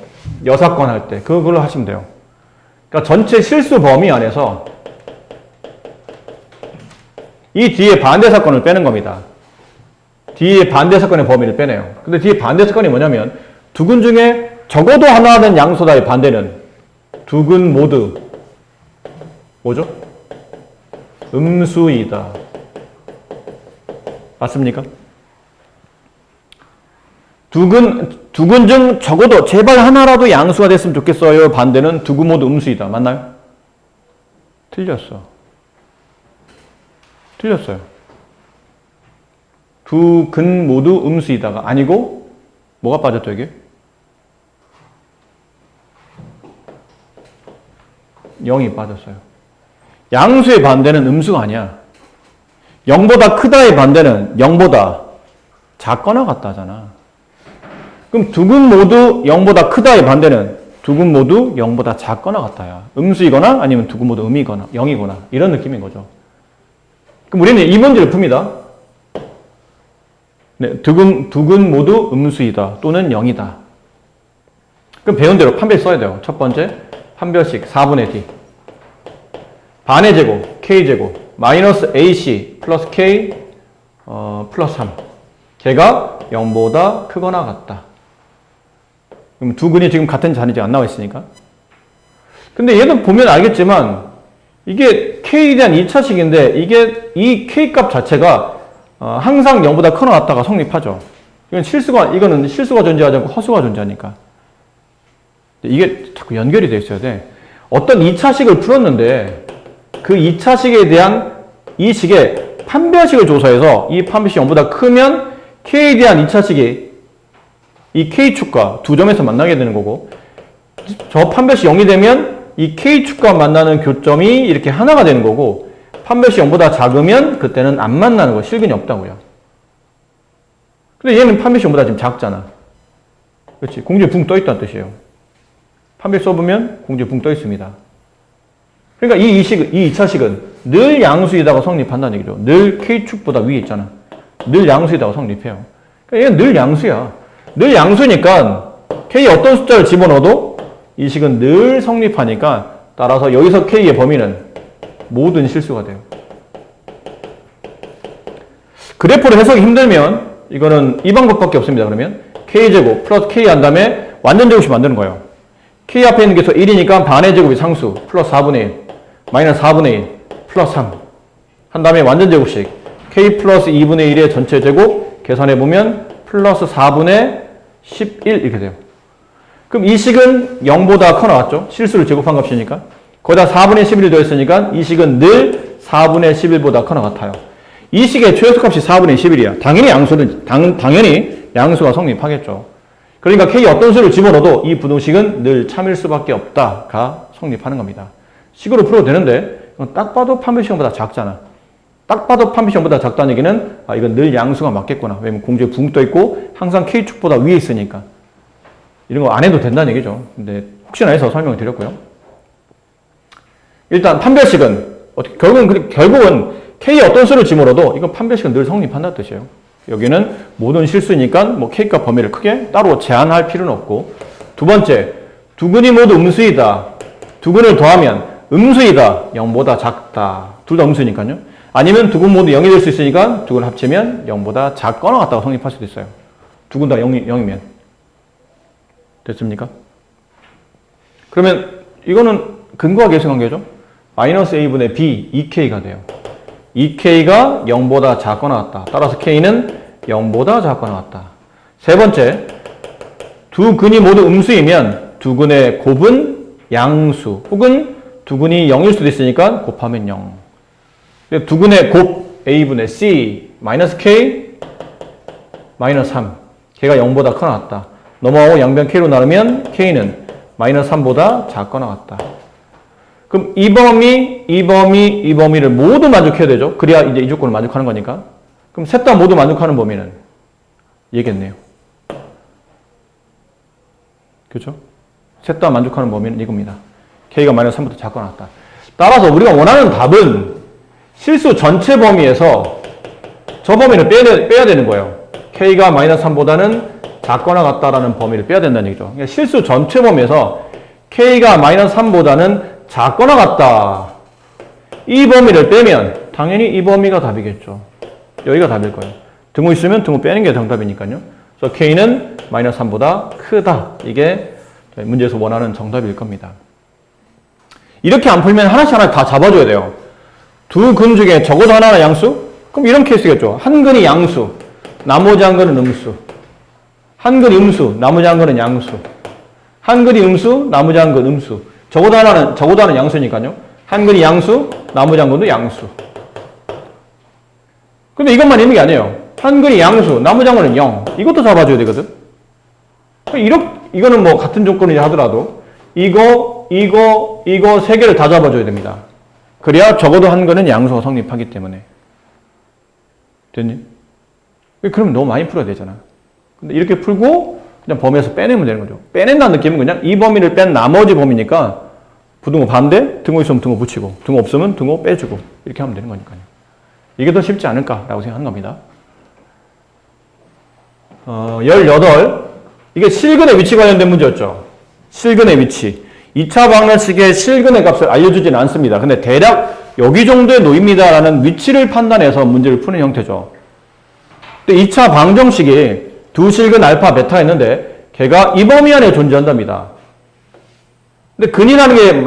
여사건 할 때 그걸로 하시면 돼요. 그러니까 전체 실수 범위 안에서 이 뒤에 반대 사건을 빼는 겁니다. 뒤에 반대 사건의 범위를 빼내요. 근데 뒤에 반대 사건이 뭐냐면 두 근 중에 적어도 하나는 양수다의 반대는 두 근 모두 뭐죠? 음수이다. 맞습니까? 두 근 중 적어도 제발 하나라도 양수가 됐으면 좋겠어요. 반대는 두 근 모두 음수이다. 맞나요? 틀렸어요. 두 근 모두 음수이다가 아니고 뭐가 빠졌죠 이게? 0이 빠졌어요. 양수의 반대는 음수가 아니야. 0보다 크다의 반대는 0보다 작거나 같다잖아. 그럼 두 근 모두 0보다 크다의 반대는 두 근 모두 0보다 작거나 같아야. 음수이거나 아니면 두 근 모두 음이거나 0이거나 이런 느낌인 거죠. 그럼 우리는 이 문제를 풉니다. 네, 두 근 모두 음수이다 또는 0이다. 그럼 배운 대로 판별 써야 돼요. 첫 번째 판별식 4분의 D 반의 제곱 K제곱 마이너스 AC 플러스 K 플러스 3 걔가 0보다 크거나 같다. 그럼 두 근이 지금 같은 자리지 안 나와 있으니까. 근데 얘는 보면 알겠지만 이게 K에 대한 2차식인데 이게 이 K 값 자체가 항상 0보다 커 나왔다가 성립하죠. 이거는 실수가 존재하지 않고 허수가 존재하니까. 이게 자꾸 연결이 돼 있어야 돼. 어떤 2차식을 풀었는데 그 2차식에 대한 이 식의 판별식을 조사해서 이 판별식이 0보다 크면 K에 대한 2차식이 이 K축과 두 점에서 만나게 되는 거고 저 판별식 0이 되면 이 K축과 만나는 교점이 이렇게 하나가 되는 거고 판별식 0보다 작으면 그때는 안 만나는 거, 실근이 없다고요. 근데 얘는 판별식 0보다 지금 작잖아. 그렇지? 공중에 붕 떠 있다는 뜻이에요. 판별 써보면 공중에 붕 떠 있습니다. 그러니까 이 2차식은 늘 양수이다가 성립한다는 얘기죠. 늘 K축보다 위에 있잖아. 늘 양수이다가 성립해요. 이건 늘 양수야. 늘 양수니까 K 어떤 숫자를 집어넣어도 이 식은 늘 성립하니까 따라서 여기서 K의 범위는 모든 실수가 돼요. 그래프로 해석이 힘들면 이거는 이 방법밖에 없습니다. 그러면 K제곱 플러스 K 한 다음에 완전 제곱식 만드는 거예요. K 앞에 있는 게 1이니까 반의 제곱이 상수 플러스 4분의 1 마이너스 4분의 1 플러스 3 한 다음에 완전 제곱식 K 플러스 2분의 1의 전체 제곱 계산해보면 플러스 4분의 11 이렇게 돼요. 그럼 이 식은 0보다 커 나왔죠? 실수를 제곱한 값이니까. 거기다 4분의 11이 더했으니까 이 식은 늘 4분의 11보다 커 나같아요. 이 식의 최소값이 4분의 11이야. 당연히 당연히 양수가 성립하겠죠. 그러니까 K 어떤 수를 집어넣어도 이 부등식은 늘 참일 수밖에 없다가 성립하는 겁니다. 식으로 풀어도 되는데 딱 봐도 판별식보다 작잖아. 딱 봐도 판별식보다 작다는 얘기는 이건 늘 양수가 맞겠구나. 왜냐면 공주에 붕 떠 있고 항상 K축보다 위에 있으니까. 이런 거 안 해도 된다는 얘기죠. 근데 혹시나 해서 설명을 드렸고요. 일단 판별식은 결국은 K 어떤 수를 집어넣어도 이건 판별식은 늘 성립한다는 뜻이에요. 여기는 모든 실수니까 뭐 K값 범위를 크게 따로 제한할 필요는 없고. 두 번째, 두 근이 모두 음수이다. 두 근을 더하면 음수이다. 0보다 작다. 둘 다 음수니까요. 아니면 두 근 모두 0이 될 수 있으니까 두 근 합치면 0보다 작거나 같다고 성립할 수도 있어요. 두 근 다 0이면. 됐습니까? 그러면 이거는 근거와 계수 관계죠. 마이너스 a분의 b 2k가 돼요. 2k가 0보다 작거나 같다. 따라서 k는 0보다 작거나 같다. 세 번째, 두 근이 모두 음수이면 두 근의 곱은 양수 혹은 두 근이 0일 수도 있으니까 곱하면 0. 두 근의 곱 a분의 c 마이너스 k 마이너스 3. 걔가 0보다 커나 같다. 넘어가고 양변 k로 나누면 k는 마이너스 3보다 작거나 같다. 그럼 이 범위를 모두 만족해야 되죠. 그래야 이제 이 조건을 만족하는 거니까. 그럼 셋 다 모두 만족하는 범위는 얘겠네요. 그렇죠? 셋 다 만족하는 범위는 이겁니다. k가 마이너스 3보다 작거나 같다. 따라서 우리가 원하는 답은 실수 전체 범위에서 저 범위를 빼야 되는 거예요. k가 마이너스 3보다는 작거나 같다라는 범위를 빼야 된다는 얘기죠. 그러니까 실수 전체 범위에서 k가 마이너스 3보다는 작거나 같다. 이 범위를 빼면 당연히 이 범위가 답이겠죠. 여기가 답일 거예요. 등호 있으면 등호 빼는 게 정답이니까요. 그래서 k는 마이너스 3보다 크다. 이게 문제에서 원하는 정답일 겁니다. 이렇게 안 풀면 하나씩 다 잡아줘야 돼요. 두 근 중에 적어도 하나는 양수? 그럼 이런 케이스겠죠. 한 근이 양수, 나머지 한 근은 음수. 한 근이 음수, 나머지 한 근은 양수. 한 근이 음수, 나머지 한 근은 음수. 적어도 하나는 양수니까요. 한 근이 양수, 나머지 한 근도 양수. 근데 이것만 있는 게 아니에요. 한 근이 양수, 나머지 한 근은 0. 이것도 잡아줘야 되거든. 이거는 뭐 같은 조건이라 하더라도 이거 세 개를 다 잡아줘야 됩니다. 그래야 적어도 한 근은 양수가 성립하기 때문에. 됐니? 그럼 너무 많이 풀어야 되잖아. 근데 이렇게 풀고 그냥 범위에서 빼내면 되는 거죠. 빼낸다는 느낌은 그냥 이 범위를 뺀 나머지 범위니까 부등호 반대, 등호 있으면 등호 붙이고, 등호 없으면 등호 빼주고 이렇게 하면 되는 거니까요. 이게 더 쉽지 않을까라고 생각하는 겁니다. 18. 이게 실근의 위치 관련된 문제였죠. 실근의 위치. 2차 방정식의 실근의 값을 알려주지는 않습니다. 근데 대략 여기 정도에 놓입니다라는 위치를 판단해서 문제를 푸는 형태죠. 근데 2차 방정식이 두 실근 알파, 베타 있는데 걔가 이 범위 안에 존재한답니다. 근데 근이라는 게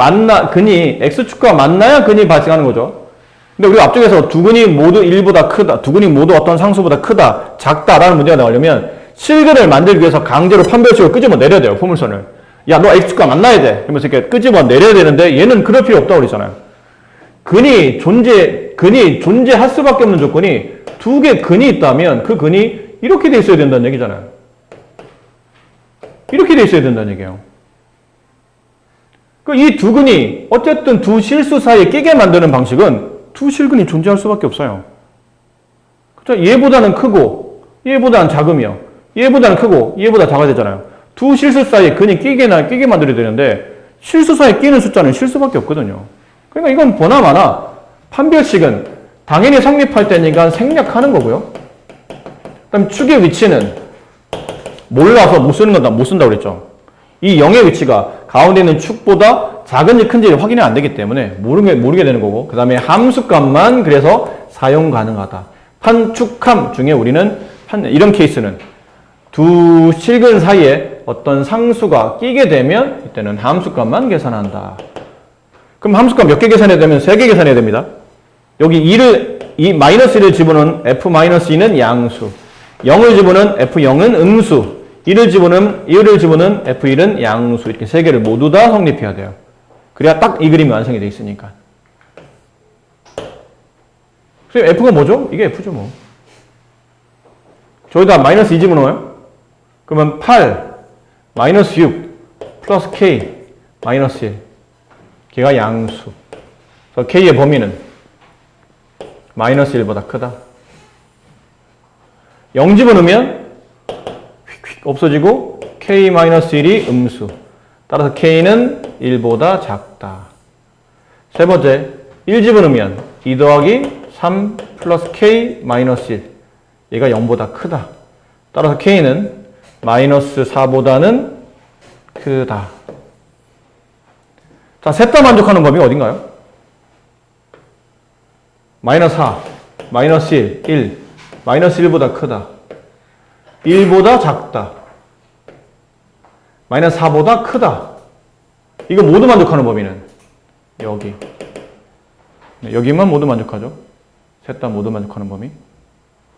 근이 x축과 만나야 근이 발생하는 거죠. 근데 우리가 앞쪽에서 두 근이 모두 1보다 크다, 두 근이 모두 어떤 상수보다 크다, 작다라는 문제가 나오려면 실근을 만들기 위해서 강제로 판별식을 끄집어 내려야 돼요, 포물선을. 야, 너 x축과 만나야 돼. 그러면서 이렇게 끄집어 내려야 되는데 얘는 그럴 필요 없다고 그러잖아요. 근이 존재할 수밖에 없는 조건이 두 개 근이 있다면 그 근이 이렇게 돼 있어야 된다는 얘기잖아요. 이렇게 돼 있어야 된다는 얘기예요. 이 두 근이 어쨌든 두 실수 사이에 끼게 만드는 방식은 두 실근이 존재할 수밖에 없어요. 그렇죠? 얘보다는 크고 얘보다는 작으며 얘보다는 크고 얘보다 작아야 되잖아요. 두 실수 사이에 근이 끼게 만들어야 되는데 실수 사이에 끼는 숫자는 실수밖에 없거든요. 그러니까 이건 보나마나 판별식은 당연히 성립할 때니까 생략하는 거고요. 그다음 축의 위치는 몰라서 못 쓰는 건 못 쓴다고 그랬죠. 이 0의 위치가 가운데 있는 축보다 작은지 큰지를 확인이 안 되기 때문에 모르게 되는 거고, 그 다음에 함수값만 그래서 사용 가능하다. 판축함 중에 우리는 이런 케이스는 두 실근 사이에 어떤 상수가 끼게 되면 이때는 함수값만 계산한다. 그럼 함수값 몇 개 계산해야 되면 3개 계산해야 됩니다. 여기 마이너스 1을 집어넣은 f-2는 양수, 0을 집어넣은 f0은 음수, 1을 집어넣은 f1은 양수, 이렇게 3개를 모두 다 성립해야 돼요. 그래야 딱 이 그림이 완성이 되어 있으니까. 그럼 f가 뭐죠? 이게 f죠 뭐. 저기다 마이너스 2 집어넣어요? 그러면 8, 마이너스 6, 플러스 k, 마이너스 1. 걔가 양수. 그래서 k의 범위는 마이너스 1보다 크다. 0 집어넣으면 휙휙 없어지고 k-1이 음수. 따라서 k는 1보다 작다. 세 번째, 1 집어넣으면 2 더하기 3 플러스 k-1. 얘가 0보다 크다. 따라서 k는 마이너스 4보다는 크다. 자, 셋 다 만족하는 범위가 어딘가요? 마이너스 4, 마이너스 1, 마이너스 1보다 크다. 1보다 작다. 마이너스 4보다 크다. 이거 모두 만족하는 범위는 여기. 네, 여기만 모두 만족하죠. 셋 다 모두 만족하는 범위.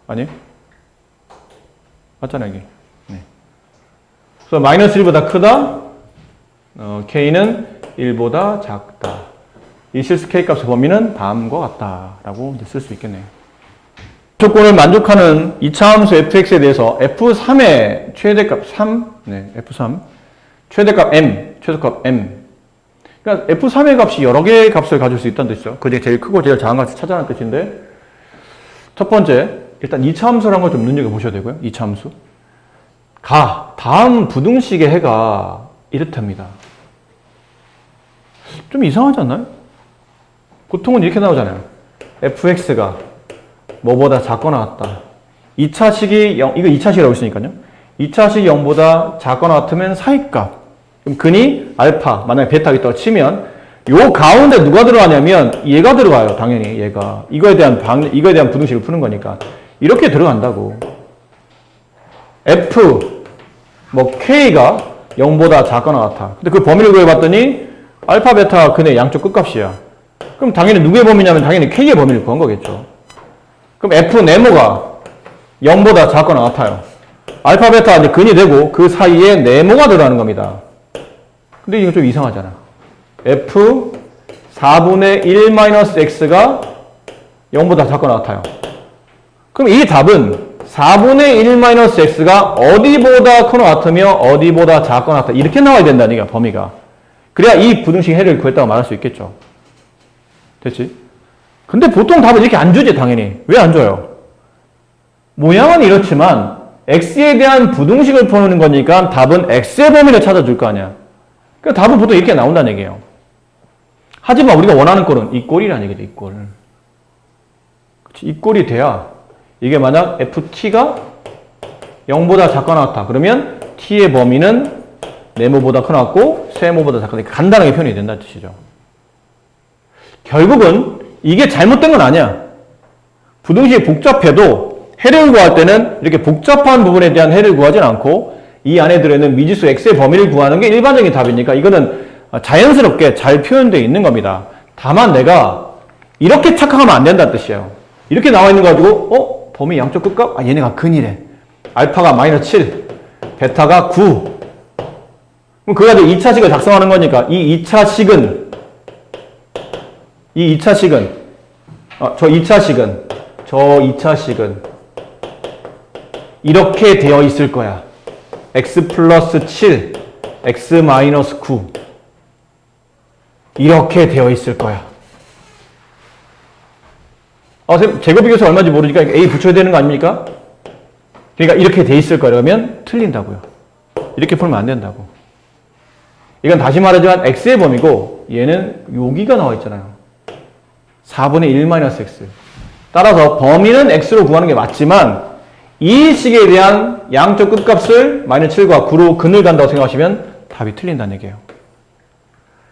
아니? 맞잖아, 여기. 네. 그래서 마이너스 1보다 크다. k는 1보다 작다. 이 실수 k값의 범위는 다음과 같다라고 쓸 수 있겠네요. 조건을 만족하는 2차 함수 fx에 대해서 f3의 최대값 3, 네, f3 최대값 m, 최소값 m. 그러니까 f3의 값이 여러 개의 값을 가질 수 있다는 뜻이죠. 그중에 제일 크고 제일 작은 값을 찾아라는 뜻인데, 첫 번째, 일단 2차 함수라는 걸 좀 눈여겨보셔야 되고요. 2차 함수. 다음 부등식의 해가 이렇답니다. 좀 이상하지 않나요? 보통은 이렇게 나오잖아요. fx가 뭐보다 작거나 같다. 2차식이 0, 이거 2차식이라고 했으니까요. 2차식이 0보다 작거나 같으면 사이값. 그럼 근이 알파, 만약에 베타가 있다고 치면 요 가운데 누가 들어가냐면 얘가 들어가요. 당연히 얘가. 이거에 대한 부등식을 푸는 거니까. 이렇게 들어간다고. f, k가 0보다 작거나 같아. 근데 그 범위를 구해봤더니 알파, 베타, 근의 양쪽 끝값이야. 그럼 당연히 누구의 범위냐면 당연히 k의 범위를 구한 거겠죠. 그럼 f 네모가 0보다 작거나 같아요. 알파, 베타 이제 근이 되고 그 사이에 네모가 들어가는 겁니다. 근데 이거 좀 이상하잖아. f 4분의 1 x가 0보다 작거나 같아요. 그럼 이 답은 4분의 1 x가 어디보다 크거나 같으며 어디보다 작거나 같다. 이렇게 나와야 된다는 얘기야, 범위가. 그래야 이 부등식 해를 구했다고 말할 수 있겠죠. 됐지? 근데 보통 답은 이렇게 안 주지, 당연히. 왜 안 줘요? 모양은 이렇지만 x에 대한 부등식을 푸는 거니까 답은 x의 범위를 찾아줄 거 아니야. 그러니까 답은 보통 이렇게 나온다는 얘기예요. 하지만 우리가 원하는 꼴은 이 꼴이라는 얘기죠, 이 꼴. 이 꼴이 돼야 이게 만약 ft가 0보다 작거나 같다. 그러면 t의 범위는 네모보다 크거나 같고 세모보다 작거나 간단하게 표현이 된다는 뜻이죠. 결국은 이게 잘못된 건 아니야. 부등식이 복잡해도 해를 구할 때는 이렇게 복잡한 부분에 대한 해를 구하진 않고 이 안에 들어있는 미지수 x의 범위를 구하는 게 일반적인 답이니까 이거는 자연스럽게 잘 표현되어 있는 겁니다. 다만 내가 이렇게 착각하면 안 된다는 뜻이에요. 이렇게 나와 있는 거 가지고 범위 양쪽 끝값? 얘네가 근이래. 알파가 마이너스 7, 베타가 9. 그럼 그거 가지고 2차식을 작성하는 거니까 이 2차식은 저 2차식은 이렇게 되어 있을 거야. x 플러스 7, x 마이너스 9. 이렇게 되어 있을 거야. 선생님, 제곱비교수 얼마인지 모르니까 a 붙여야 되는 거 아닙니까? 그러니까 이렇게 돼 있을 거라면 틀린다고요. 이렇게 풀면 안 된다고. 이건 다시 말하지만 x의 범위고 얘는 여기가 나와 있잖아요. 4분의 1 마이너스 x. 따라서 범위는 x로 구하는 게 맞지만 이 식에 대한 양쪽 끝값을 마이너스 7과 9로 근을 간다고 생각하시면 답이 틀린다는 얘기예요.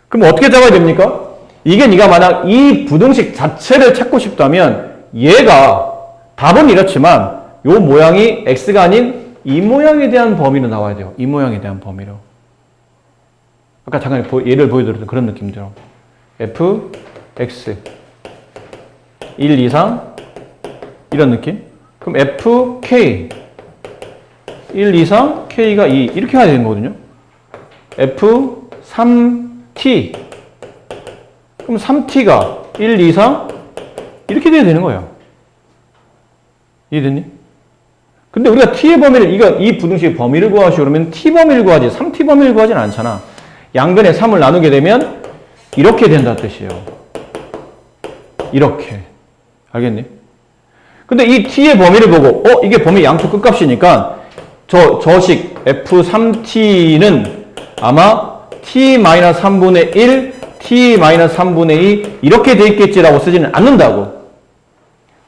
그럼 어떻게 잡아야 됩니까? 이게 네가 만약 이 부등식 자체를 찾고 싶다면 얘가 답은 이렇지만 요 모양이 x가 아닌 이 모양에 대한 범위로 나와야 돼요. 이 모양에 대한 범위로. 아까 잠깐 예를 보여드렸던 그런 느낌대로 f, x 1 이상 이런 느낌? 그럼 f, k 1 이상 k가 2 이렇게 해야 되는 거거든요. f, 3t 그럼 3t가 1 이상 이렇게 돼야 되는 거예요. 이해됐니? 근데 우리가 t의 범위를 이 부등식의 범위를 구하시오 그러면 t 범위를 구하지 3t 범위를 구하지는 않잖아. 양변에 3을 나누게 되면 이렇게 된다는 뜻이에요. 이렇게. 알겠니? 근데 이 t의 범위를 보고 이게 범위 양쪽 끝값이니까 저식 f3t는 아마 t-3분의 1, t-3분의 2 이렇게 돼 있겠지라고 쓰지는 않는다고.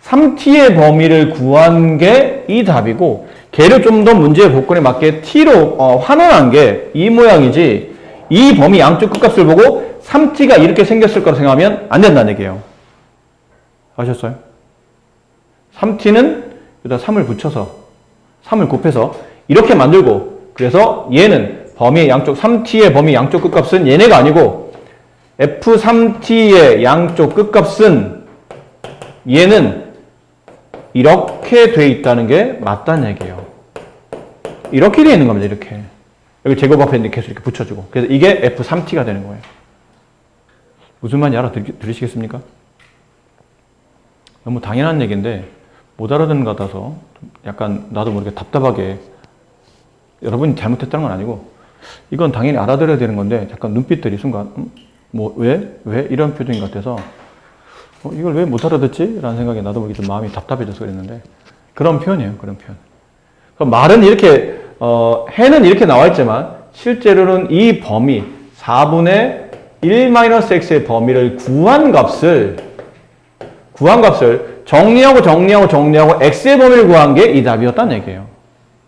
3t의 범위를 구한 게 이 답이고 걔를 좀 더 문제의 복권에 맞게 t로 환원한 게 이 모양이지 이 범위 양쪽 끝값을 보고 3t가 이렇게 생겼을 거라 생각하면 안 된다는 얘기예요. 아셨어요? 3t는 여기다 3을 붙여서 3을 곱해서 이렇게 만들고 그래서 얘는 범위 양쪽 3t의 범위 양쪽 끝값은 얘네가 아니고 f3t의 양쪽 끝값은 얘는 이렇게 돼 있다는 게 맞다는 얘기예요. 이렇게 돼 있는 겁니다. 이렇게. 여기 제곱 앞에 있는 계속 이렇게 붙여주고. 그래서 이게 f3t가 되는 거예요. 무슨 말인지 알아들으시겠습니까? 너무 당연한 얘기인데 못 알아듣는 것 같아서 약간 나도 모르게 답답하게 여러분이 잘못했다는 건 아니고 이건 당연히 알아들어야 되는 건데 약간 눈빛들이 순간 왜? 이런 표정인 것 같아서 이걸 왜 못 알아듣지? 라는 생각에 나도 모르게 좀 마음이 답답해져서 그랬는데 그런 표현이에요. 그런 표현. 그럼 말은 이렇게 해는 이렇게 나와 있지만 실제로는 이 범위 4분의 1-x의 범위를 구한 값을 정리하고 x의 범위를 구한 게 이 답이었다는 얘기예요.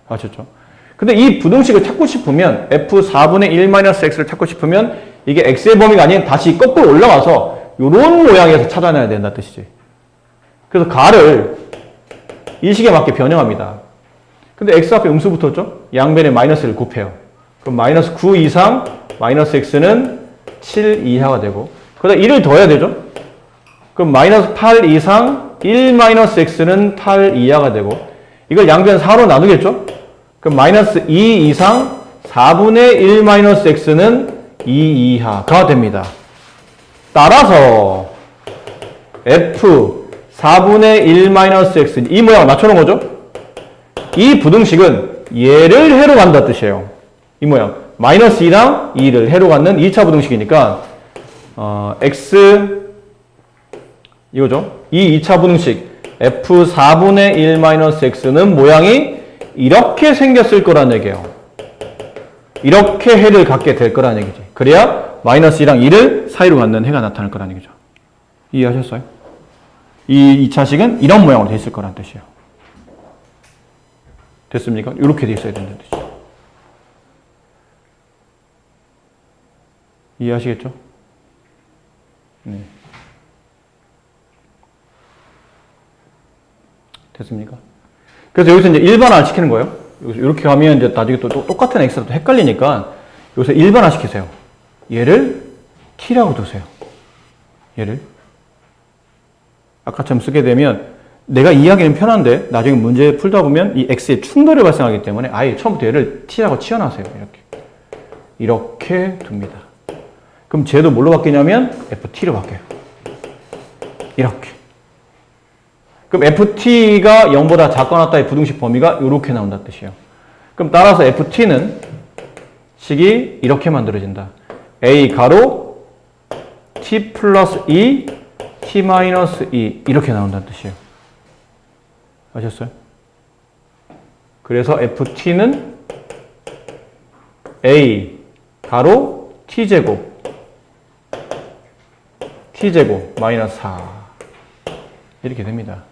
아셨죠? 근데 이 부등식을 찾고 싶으면 f4분의 1-x를 찾고 싶으면 이게 x의 범위가 아닌 다시 거꾸로 올라가서 이런 모양에서 찾아내야 된다는 뜻이지. 그래서 가를 이 식에 맞게 변형합니다. 근데 x 앞에 음수 붙었죠? 양변에 마이너스를 곱해요. 그럼 마이너스 9 이상 마이너스 x는 7 이하가 되고 그러다 1을 더해야 되죠? 그럼 마이너스 8 이상 1 마이너스 x는 8 이하가 되고 이걸 양변 4로 나누겠죠? 그럼 마이너스 2 이상 4분의 1 마이너스 x는 2 이하가 됩니다. 따라서 f 4분의 1 마이너스 x 이 모양을 맞춰놓은 거죠? 이 부등식은 얘를 해로 간다 뜻이에요. 이 모양 마이너스 2랑 2를 해로 갖는 2차 부등식이니까 x 이거죠? 이 2차 부등식 f 4분의 1 마이너스 x는 모양이 이렇게 생겼을 거란 얘기예요. 이렇게 해를 갖게 될 거란 얘기지. 그래야 마이너스 2랑 2를 사이로 갖는 해가 나타날 거란 얘기죠. 이해하셨어요? 이 2차식은 이런 모양으로 돼 있을 거란 뜻이에요. 됐습니까? 이렇게 돼 있어야 된다는 뜻이죠. 이해하시겠죠? 네. 됐습니까? 그래서 여기서 이제 일반화 시키는 거예요. 여기서 이렇게 가면 이제 나중에 또 똑같은 x라 또 헷갈리니까 여기서 일반화 시키세요. 얘를 t라고 두세요. 얘를. 아까처럼 쓰게 되면 내가 이해하기는 편한데 나중에 문제 풀다 보면 이 x에 충돌이 발생하기 때문에 아예 처음부터 얘를 t라고 치워놔세요. 이렇게 둡니다. 그럼 쟤도 뭘로 바뀌냐면 ft로 바뀌어요. 이렇게. 그럼 ft가 0보다 작거나 같다의 부등식 범위가 이렇게 나온다는 뜻이에요. 그럼 따라서 ft는 식이 이렇게 만들어진다. a 가로 t 플러스 2 t 마이너스 2 이렇게 나온다는 뜻이에요. 아셨어요? 그래서 ft는 a 가로 t제곱 마이너스 4 이렇게 됩니다.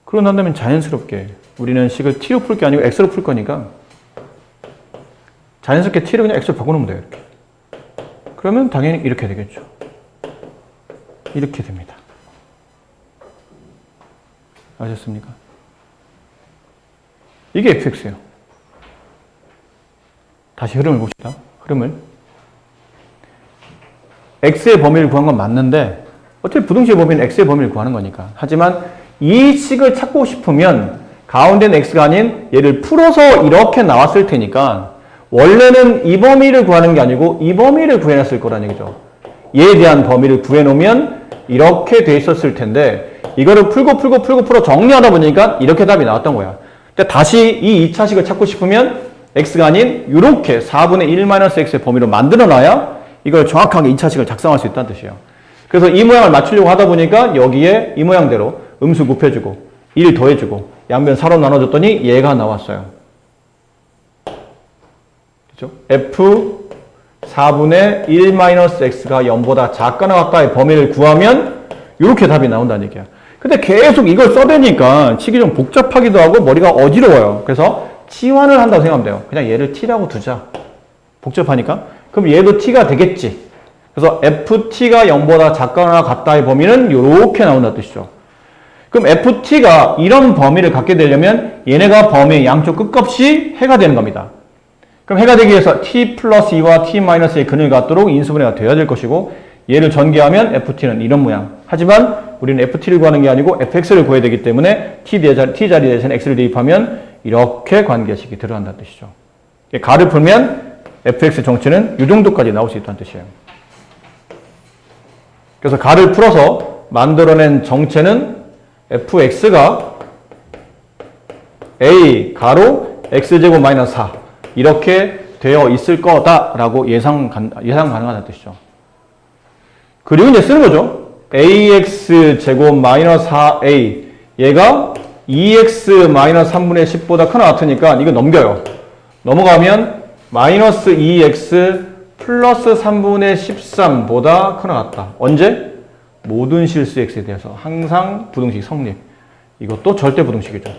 그러고 난 다음에 자연스럽게 우리는 식을 t로 풀 게 아니고 x로 풀 거니까 자연스럽게 t를 그냥 x로 바꿔놓으면 돼요. 이렇게. 그러면 당연히 이렇게 되겠죠. 이렇게 됩니다. 아셨습니까? 이게 fx예요. 다시 흐름을 봅시다. 흐름을. x의 범위를 구한 건 맞는데 어차피 부등식의 범위는 x의 범위를 구하는 거니까. 하지만 이 식을 찾고 싶으면 가운데는 x가 아닌 얘를 풀어서 이렇게 나왔을 테니까 원래는 이 범위를 구하는 게 아니고 이 범위를 구해놨을 거라는 얘기죠. 얘에 대한 범위를 구해놓으면 이렇게 돼 있었을 텐데 이거를 풀고 정리하다 보니까 이렇게 답이 나왔던 거야. 근데 다시 이 2차식을 찾고 싶으면 x가 아닌 이렇게 4분의 1-x의 범위로 만들어놔야 이걸 정확하게 2차식을 작성할 수 있다는 뜻이에요. 그래서 이 모양을 맞추려고 하다 보니까 여기에 이 모양대로 음수 곱해주고 1 더해주고 양변 4로 나눠줬더니 얘가 나왔어요. 그렇죠? f 4분의 1-x가 0보다 작거나 같다의 범위를 구하면 이렇게 답이 나온다는 얘기야. 근데 계속 이걸 써대니까 치기 좀 복잡하기도 하고 머리가 어지러워요. 그래서 치환을 한다고 생각하면 돼요. 그냥 얘를 t라고 두자. 복잡하니까. 그럼 얘도 t가 되겠지. 그래서 ft가 0보다 작거나 같다의 범위는 이렇게 나온다는 뜻이죠. 그럼 ft가 이런 범위를 갖게 되려면 얘네가 범위의 양쪽 끝값이 해가 되는 겁니다. 그럼 해가 되기 위해서 t 플러스 2와 t 마이너스의 근을 갖도록 인수분해가 되어야 될 것이고 얘를 전개하면 ft는 이런 모양. 하지만 우리는 ft를 구하는 게 아니고 fx를 구해야 되기 때문에 t 자리 대신 x를 대입하면 이렇게 관계식이 들어간다는 뜻이죠. 가를 풀면 fx 정체는 이 정도까지 나올 수 있다는 뜻이에요. 그래서 가를 풀어서 만들어낸 정체는 fx가 a 가로 x제곱 마이너스 4 이렇게 되어 있을 거다라고 예상 가능하다는 뜻이죠. 그리고 이제 쓰는 거죠. ax 제곱 마이너스 4a 얘가 2x 마이너스 3분의 10보다 크나 같으니까 이거 넘겨요. 넘어가면 마이너스 2x 플러스 3분의 13보다 크나 같다. 언제? 모든 실수 x에 대해서 항상 부등식 성립. 이것도 절대 부등식이죠.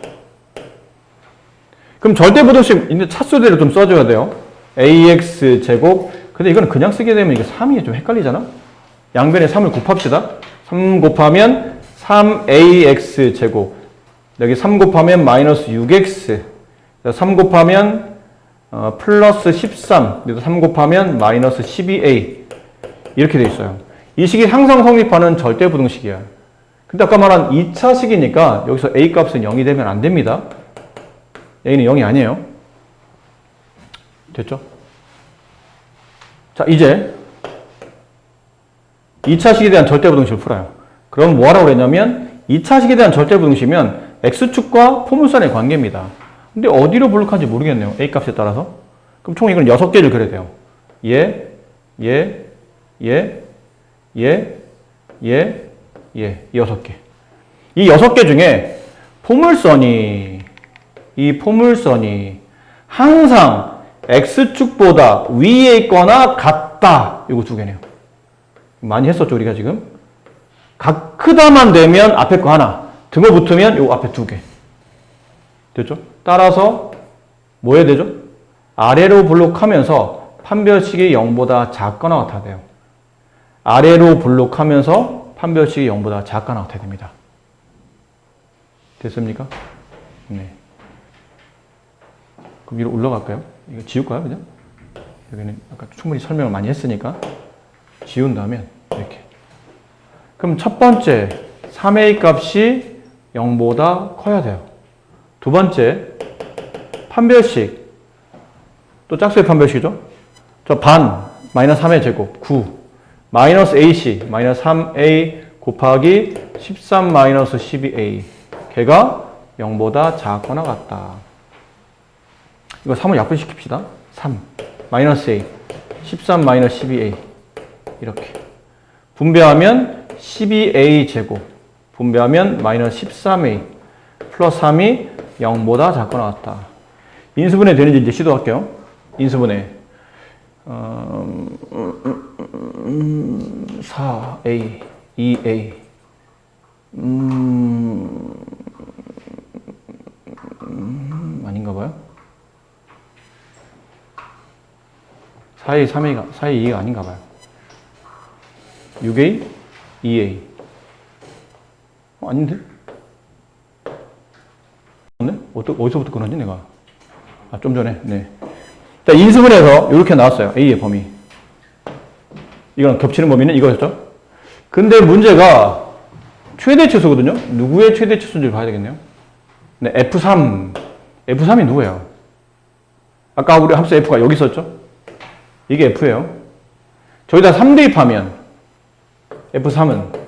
그럼 절대 부등식 이제 차수대로 좀 써줘야 돼요. ax 제곱. 근데 이거는 그냥 쓰게 되면 이게 3이 좀 헷갈리잖아. 양변에 3을 곱합시다. 3 곱하면 3ax 제곱. 여기 3 곱하면 마이너스 6x. 3 곱하면 플러스 13. 여기도 3 곱하면 마이너스 12a. 이렇게 돼 있어요. 이 식이 항상 성립하는 절대 부등식이야. 근데 아까 말한 2차식이니까 여기서 a 값은 0이 되면 안 됩니다. a는 0이 아니에요. 됐죠? 자, 이제 2차식에 대한 절대 부등식을 풀어요. 그럼 뭐하라고 그랬냐면 2차식에 대한 절대 부등식이면 x축과 포물선의 관계입니다. 근데 어디로 블록한지 모르겠네요. a 값에 따라서. 그럼 총 이건 6개를 그려야 돼요. 얘, 6개. 이 6개 중에 이 포물선이 항상 x축보다 위에 있거나 같다. 이거 2개네요. 많이 했었죠, 우리가 지금. 크다만 되면 앞에 거 하나, 등호 붙으면 요 앞에 2개. 됐죠? 따라서 뭐 해야 되죠? 아래로 블록하면서 판별식이 0보다 작거나 같아야 돼요. 아래로 블록하면서 판별식이 0보다 작거나 같아야 됩니다. 됐습니까? 네. 그럼 위로 올라갈까요? 이거 지울까요, 그냥? 여기는 아까 충분히 설명을 많이 했으니까 지운 다음에 이렇게. 그럼 첫 번째 3a 값이 0보다 커야 돼요. 두 번째 판별식 또 짝수의 판별식이죠. 저 반 마이너스 3의 제곱 9 마이너스 ac 마이너스 3a 곱하기 13 마이너스 12a 걔가 0보다 작거나 같다. 이거 3을 약분시킵시다. 3 마이너스 a 13 마이너스 12a 이렇게 분배하면 12a 제곱 분배하면 마이너스 13a 플러스 3이 0보다 작거나 같다. 인수분해 되는지 이제 시도할게요. 인수분해 4a 2a 2인가 봐요. 4A, 3A가, 4A, 2A가 아닌가 봐요. 6A, 2A. 아닌데? 네? 어디서부터 끊었지, 내가? 좀 전에, 네. 자, 인수분 해서 이렇게 나왔어요. A의 범위. 이거랑 겹치는 범위는 이거였죠? 근데 문제가 최대 치수거든요? 누구의 최대 치수인지 봐야 되겠네요. 네, F3. F3이 누구예요? 아까 우리 합수 F가 여기 있었죠? 이게 F예요. 저기다 3 대입하면 F3은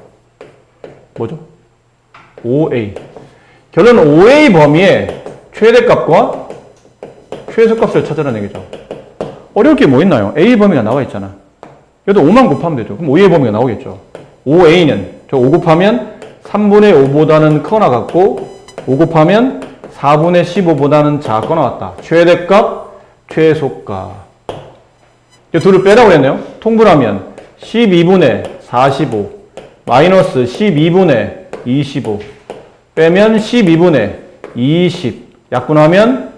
뭐죠? 5A. 결론 5A 범위의 최대값과 최소값을 찾아라는 얘기죠. 어려울 게 뭐 있나요? A 범위가 나와 있잖아. 여기다 5만 곱하면 되죠. 그럼 5A 범위가 나오겠죠. 5A는 저 5 곱하면 3분의 5보다는 크거나 같고 5 곱하면 4분의 15보다는 작거나 같다. 최대값, 최소값. 이 둘을 빼라고 했네요. 통분하면 12분의 45 마이너스 12분의 25 빼면 12분의 20 약분하면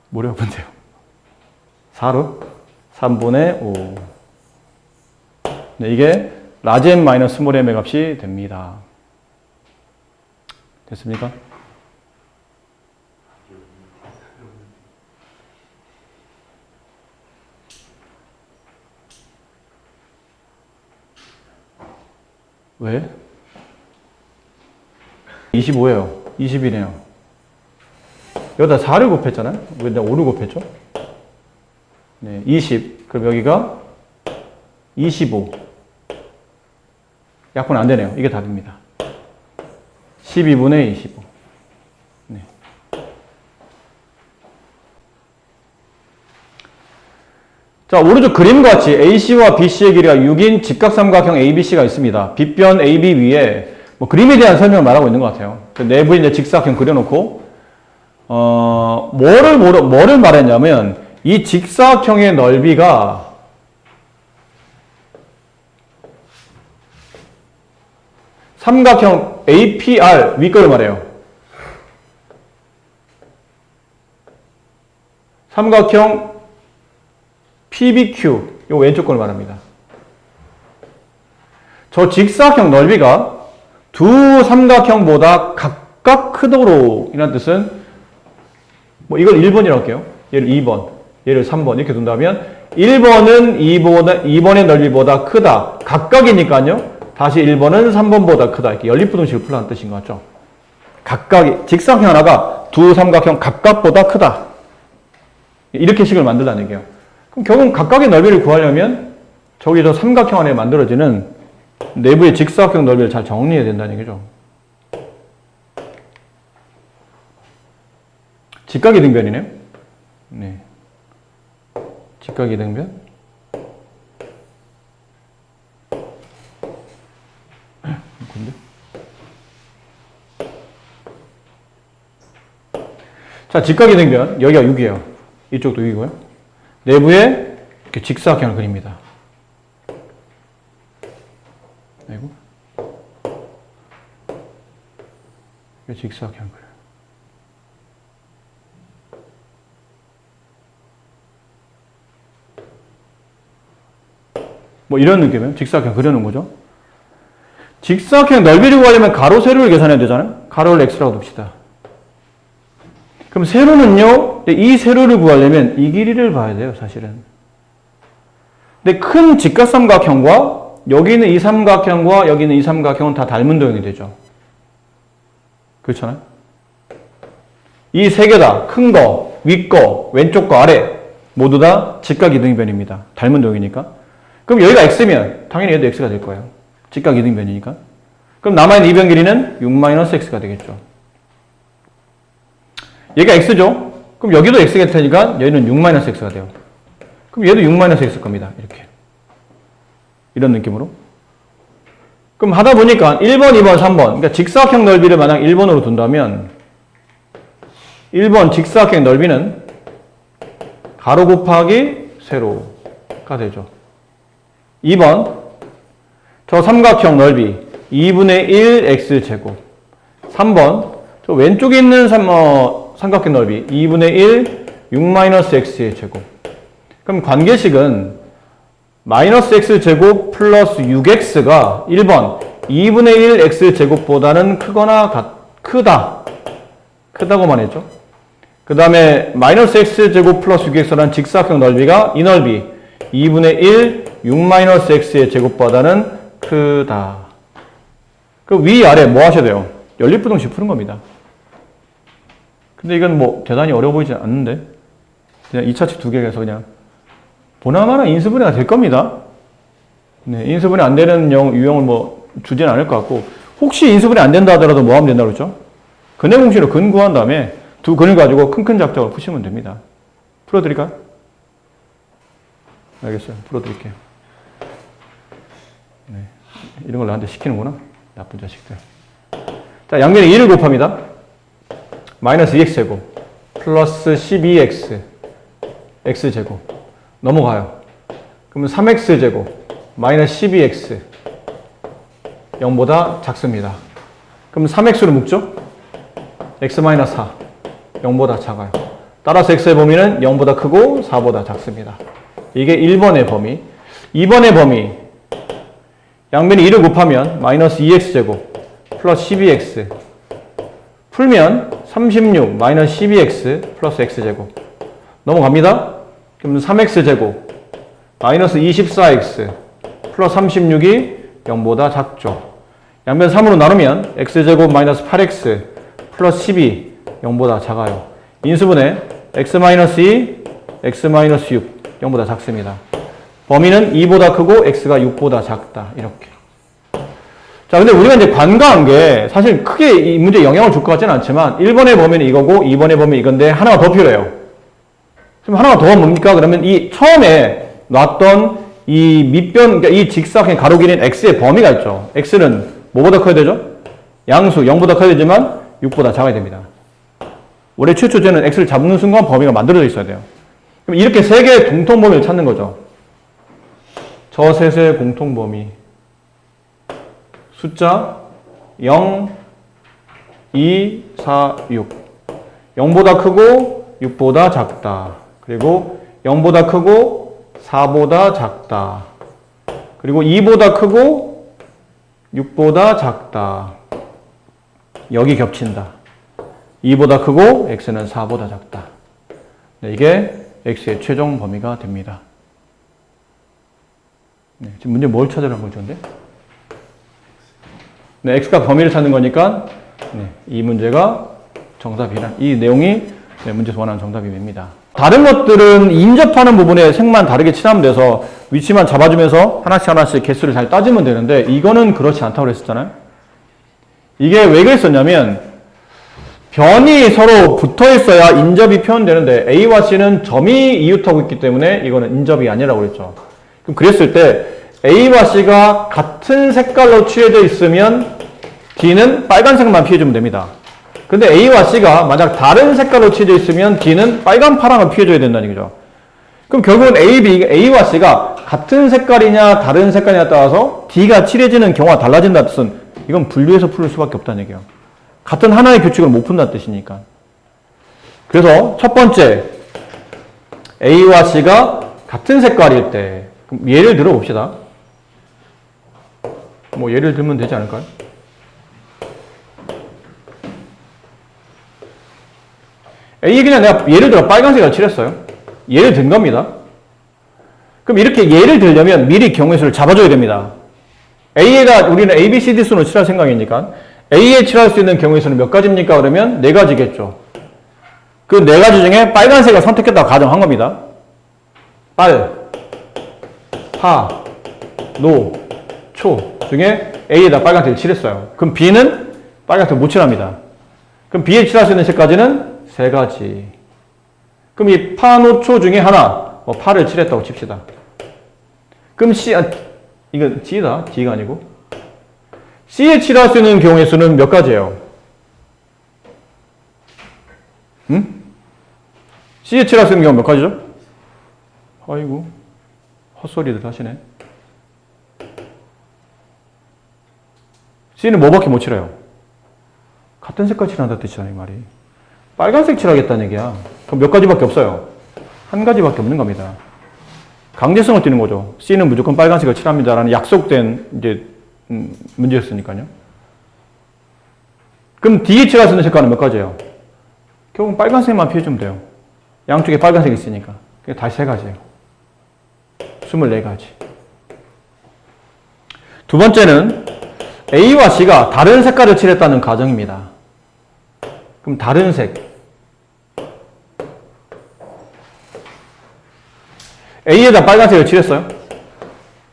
뭐라고 보면 돼요? 4로 3분의 5. 네, 이게 라지 M 마이너스 스몰 M의 값이 됩니다. 됐습니까? 왜? 25예요. 20이네요. 여기다 4를 곱했잖아요. 여기다 5를 곱했죠. 네, 20. 그럼 여기가 25. 약분 안 되네요. 이게 답입니다. 12분의 25. 네. 자, 오른쪽 그림과 같이 AC와 BC의 길이가 6인 직각삼각형 ABC가 있습니다. 빗변 AB 위에 뭐 그림에 대한 설명을 말하고 있는 것 같아요. 그 내부에 이제 직사각형 그려놓고 뭐를 말했냐면 이 직사각형의 넓이가 삼각형 APR 위 거를 말해요. 삼각형 PBQ 요 왼쪽 걸 말합니다. 저 직사각형 넓이가 두 삼각형보다 각각 크도록 이란 뜻은 뭐 이걸 1번이라고 할게요. 얘를 2번, 얘를 3번 이렇게 둔다면 1번은 2번의 넓이보다 크다. 각각이니까요. 다시 1번은 3번보다 크다. 이렇게 연립부등식을 풀라는 뜻인 것 같죠. 각각이 직사각형 하나가 두 삼각형 각각보다 크다. 이렇게 식을 만들라는 얘기예요. 그럼 결국 각각의 넓이를 구하려면 저기 저 삼각형 안에 만들어지는 내부의 직사각형 넓이를 잘 정리해야 된다는 얘기죠. 직각이등변이네요. 네. 직각이등변. 근데? 자, 직각이등변. 여기가 6이에요. 이쪽도 6이고요. 내부에 이렇게 직사각형을 그립니다. 아이고. 이렇게 직사각형을 그려요. 뭐 이런 느낌이에요. 직사각형 그려놓은 거죠. 직사각형 넓이를 구하려면 가로, 세로를 계산해야 되잖아요. 가로를 x라고 둡시다. 그럼 세로는요, 이 세로를 구하려면 이 길이를 봐야 돼요, 사실은. 근데 큰 직각삼각형과 여기 있는 이 삼각형과 여기 있는 이 삼각형은 다 닮은 도형이 되죠. 그렇잖아요. 이 세 개 다 큰 거, 위 거, 왼쪽 거, 아래 모두 다 직각이등변입니다. 닮은 도형이니까. 그럼 여기가 x면 당연히 얘도 x가 될 거예요. 직각이등변이니까. 그럼 남아있는 이변 길이는 6-x가 되겠죠. 얘가 x죠? 그럼 여기도 x가 될 테니까 얘는 6-x가 돼요. 그럼 얘도 6-x일 겁니다. 이렇게. 이런 느낌으로. 그럼 하다 보니까 1번, 2번, 3번. 그러니까 직사각형 넓이를 만약 1번으로 둔다면 1번 직사각형 넓이는 가로 곱하기 세로가 되죠. 2번 저 삼각형 넓이 2분의 1 x제곱. 3번 저 왼쪽에 있는 삼각형 넓이 2분의 1, 6-x의 제곱. 그럼 관계식은 마이너스 x제곱 플러스 6x가 1번 2분의 1 x제곱보다는 크다고만 했죠. 그 다음에 마이너스 x제곱 플러스 6x라는 직사각형 넓이가 이 넓이 2분의 1 6-x의 제곱보다는 크다. 그 위아래 뭐 하셔야 돼요? 연립부등식 푸는 겁니다. 근데 이건 뭐 대단히 어려워 보이지 않는데 그냥 2차칙 두 개에서 그냥 보나마나 인수분해가 될 겁니다. 네, 인수분해 안 되는 유형을 뭐 주지는 않을 것 같고 혹시 인수분해 안 된다 하더라도 뭐 하면 된다고 그랬죠? 근해 공식으로 근 구한 다음에 두 근을 가지고 큰 작정을 푸시면 됩니다. 풀어드릴까요? 알겠어요. 풀어드릴게요. 네, 이런 걸 나한테 시키는구나. 나쁜 자식들. 자, 양변에 2를 곱합니다. 마이너스 2x제곱 플러스 12x x제곱 넘어가요. 그러면 3x제곱 마이너스 12x 0보다 작습니다. 그럼 3x로 묶죠? x-4 0보다 작아요. 따라서 x의 범위는 0보다 크고 4보다 작습니다. 이게 1번의 범위. 2번의 범위 양변에 2를 곱하면 마이너스 2x제곱 플러스 12x 풀면 36 마이너스 12x 플러스 x제곱 넘어갑니다. 그럼 3x제곱 마이너스 24x 플러스 36이 0보다 작죠. 양변 3으로 나누면 x제곱 마이너스 8x 플러스 12 0보다 작아요. 인수분해 x-2 x-6 0보다 작습니다. 범위는 2보다 크고 x가 6보다 작다. 이렇게. 자, 근데 우리가 이제 관과한 게 사실 크게 이 문제에 영향을 줄 것 같지는 않지만 1번의 범위는 이거고 2번의 범위는 이건데 하나가 더 필요해요. 그럼 하나가 더가 뭡니까? 그러면 이 처음에 놨던 이 밑변, 그러니까 이 직사각형 가로 길이인 x의 범위가 있죠. x는 뭐보다 커야 되죠? 양수 0보다 커야 되지만 6보다 작아야 됩니다. 원래 최초 쟤는 x를 잡는 순간 범위가 만들어져 있어야 돼요. 그럼 이렇게 세 개의 공통 범위를 찾는 거죠. 저 셋의 공통 범위. 숫자 0, 2, 4, 6. 0보다 크고 6보다 작다. 그리고 0보다 크고 4보다 작다. 그리고 2보다 크고 6보다 작다. 여기 겹친다. 2보다 크고 x는 4보다 작다. 네, 이게 x의 최종 범위가 됩니다. 네, 지금 문제 뭘 찾으라는 거죠, 근데? 네, x가 범위를 찾는 거니까 네, 이 문제가 정답이란 이 내용이 네, 문제에서 원하는 정답이 됩니다. 다른 것들은 인접하는 부분에 색만 다르게 칠하면 돼서 위치만 잡아주면서 하나씩 개수를 잘 따지면 되는데 이거는 그렇지 않다고 그랬었잖아요. 이게 왜 그랬었냐면 변이 서로 붙어 있어야 인접이 표현되는데 A와 C는 점이 이웃하고 있기 때문에 이거는 인접이 아니라고 그랬죠. 그럼 그랬을 때 A와 C가 같은 색깔로 칠해져 있으면 D는 빨간색만 피해주면 됩니다. 근데 A와 C가 만약 다른 색깔로 칠해져 있으면 D는 빨간, 파랑을 피해줘야 된다는 얘기죠. 그럼 결국은 A와 C가 같은 색깔이냐 다른 색깔이냐에 따라서 D가 칠해지는 경우가 달라진다는 뜻은 이건 분류해서 풀 수밖에 없다는 얘기예요. 같은 하나의 규칙을 못 푼다는 뜻이니까. 그래서 첫 번째 A와 C가 같은 색깔일 때 그럼 예를 들어 봅시다. 뭐 예를 들면 되지 않을까요? A에 그냥 내가 예를 들어 빨간색을 칠했어요. 예를 든 겁니다. 그럼 이렇게 예를 들려면 미리 경우의 수를 잡아줘야 됩니다. A에다 우리는 A, B, C, D 순으로 칠할 생각이니까 A에 칠할 수 있는 경우의 수는 몇 가지입니까? 그러면 네 가지겠죠. 그 네 가지 중에 빨간색을 선택했다고 가정한 겁니다. 빨, 파, 노, 초 중에 A에다 빨간색을 칠했어요. 그럼 B는 빨간색 못 칠합니다. 그럼 B에 칠할 수 있는 색까지는 세 가지. 그럼 이 파, 노, 초 중에 하나, 파를 칠했다고 칩시다. 그럼 이건 G다. D가 아니고. C에 칠할 수 있는 경우의 수는 몇 가지예요? C에 칠할 수 있는 경우 몇 가지죠? 아이고, 헛소리들 하시네. C는 뭐밖에 못 칠해요? 같은 색깔 칠한다는 뜻이잖아, 이 말이. 빨간색 칠하겠다는 얘기야. 그럼 몇 가지밖에 없어요. 한 가지밖에 없는 겁니다. 강제성을 띠는 거죠. C는 무조건 빨간색을 칠합니다라는 약속된 이제 문제였으니까요. 그럼 D에 칠할 수 있는 색깔은 몇 가지예요? 결국은 빨간색만 피해주면 돼요. 양쪽에 빨간색이 있으니까. 그게 다시 3가지예요. 24가지. 두 번째는 A와 C가 다른 색깔을 칠했다는 가정입니다. 그럼 다른 색. A에다 빨간색을 칠했어요.